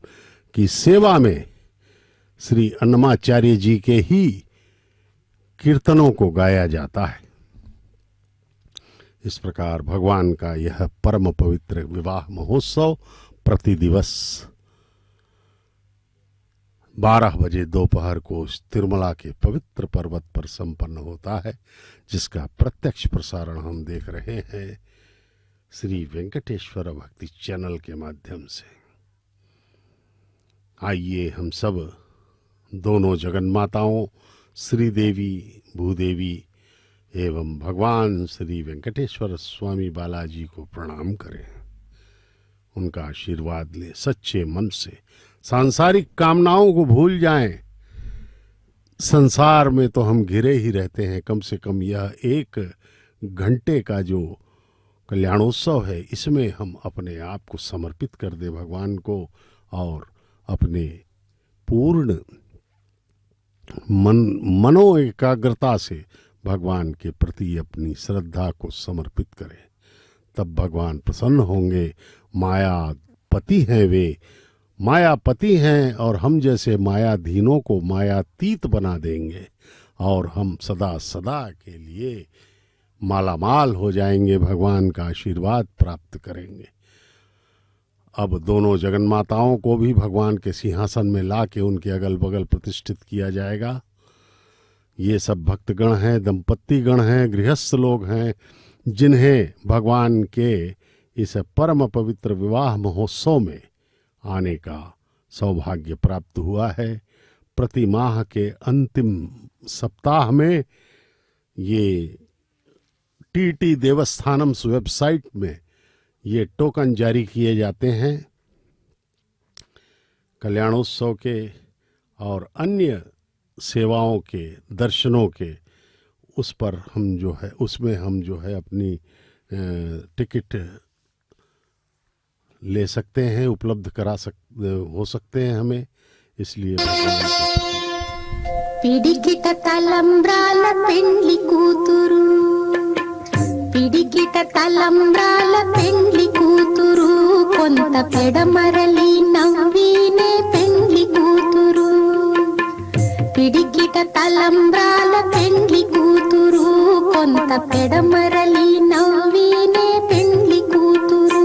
की सेवा में श्री अन्नमाचार्य जी के ही कीर्तनों को गाया जाता है। इस प्रकार भगवान का यह परम पवित्र विवाह महोत्सव प्रति दिवस 12 बजे दोपहर को तिरुमला के पवित्र पर्वत पर संपन्न होता है, जिसका प्रत्यक्ष प्रसारण हम देख रहे हैं श्री वेंकटेश्वर भक्ति चैनल के माध्यम से। आइए हम सब दोनों जगन्माताओं श्री देवी भूदेवी एवं भगवान श्री वेंकटेश्वर स्वामी बालाजी को प्रणाम करें, उनका आशीर्वाद लें सच्चे मन से। सांसारिक कामनाओं को भूल जाएं। संसार में तो हम घिरे ही रहते हैं। कम से कम यह 1 घंटे का जो कल्याणोत्सव है, इसमें हम अपने आप को समर्पित कर दें भगवान को और अपने पूर्ण मनो एकाग्रता से भगवान के प्रति अपनी श्रद्धा को समर्पित करें। तब भगवान प्रसन्न होंगे। मायापति हैं वे, मायापति हैं और हम जैसे मायाधीनों को मायातीत बना देंगे और हम सदा सदा के लिए मालामाल हो जाएंगे, भगवान का आशीर्वाद प्राप्त करेंगे। अब दोनों जगन्माताओं को भी भगवान के सिंहासन में ला के उनके अगल बगल प्रतिष्ठित किया जाएगा। ये सब भक्तगण हैं, दंपत्ति गण हैं, गृहस्थ लोग हैं, जिन्हें भगवान के इस परम पवित्र विवाह महोत्सव में आने का सौभाग्य प्राप्त हुआ है। प्रति माह के अंतिम सप्ताह में ये टीटी देवस्थानम वेबसाइट में ये टोकन जारी किए जाते हैं कल्याणोत्सव के और अन्य सेवाओं के, दर्शनों के। उस पर हम जो है, उसमें हम जो है अपनी टिकट ले सकते हैं, उपलब्ध हो सकते हैं हमें। इसलिए పిడికిట తలంబ్రాల పెండ్లి కూతురు పిడికిట తలంబ్రాల పెండ్లి కూతురు పెడమరలి నవ్వినే పెండ్లి కూతురు పిడికిట తలంబ్రాల పెండ్లి కూతురు కొంత పెడమరలి నవ్వినే పెండ్లి కూతురు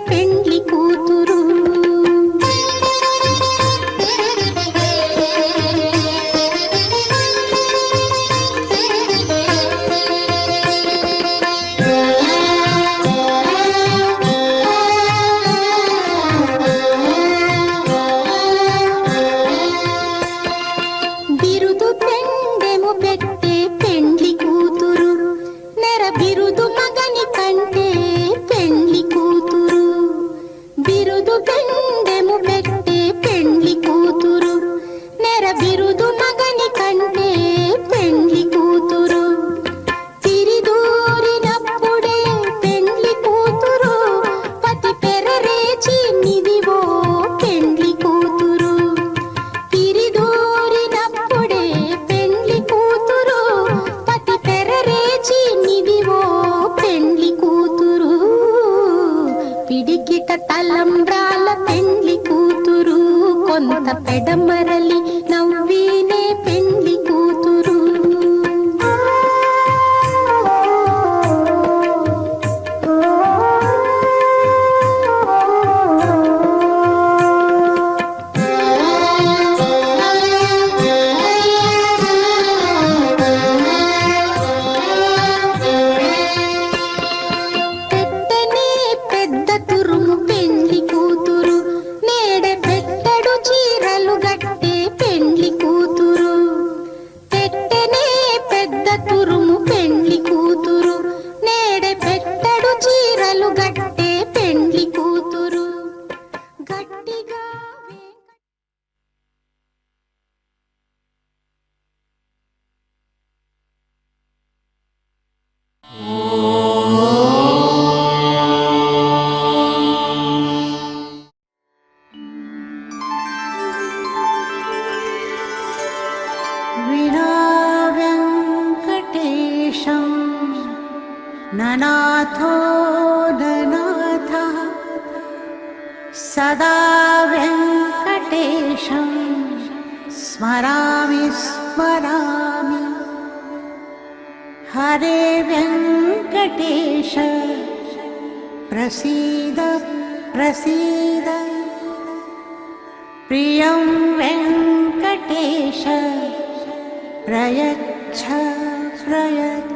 పెండ్లి కూతురు బిరుదు పెండెము పెట్టే పెండ్లి కూతురు నెర బిరుదు మగని కంటే పెండ్లి కూతురు బిరుదు పెండెము పెట్టే పెండ్లి కూతురు నెర బిరుదు మగని కంటే పెండ్లి కూతురు తిరిదూరినప్పుడే పెండ్లి కూతురు పతి పెరరేచి నిదివో పెండ్లి కూతురు తిరిదూరినప్పుడే పెండ్లి కూతురు పతి పెరరేచి నిదివో పెండ్లి కూతురు పిడికిట తలంబ్రాల పెండ్లి కూతురు కొంత పెడమరలి నవ్వినే పెండ్లి కూతురు పెట్టనే పెద్ద తురుము పెండ్లి కూతురు నేడే పెట్టడు చీరలు గట్టే పెండ్లి కూతురు పెట్టనే పెద్ద తురుము పెండ్లి కూతురు నేడే పెట్టడు చీరలు గట్టే పెండ్లి కూతురు గట్టిగా विना वेङ्कटेशं ननाथो ननाथः सदा वेङ्कटेशं स्मरामि स्मरामि हरे वेङ्कटेश प्रसीद प्रसीद प्रियं वेङ्कटेश प्रयच्छ प्रयच्छ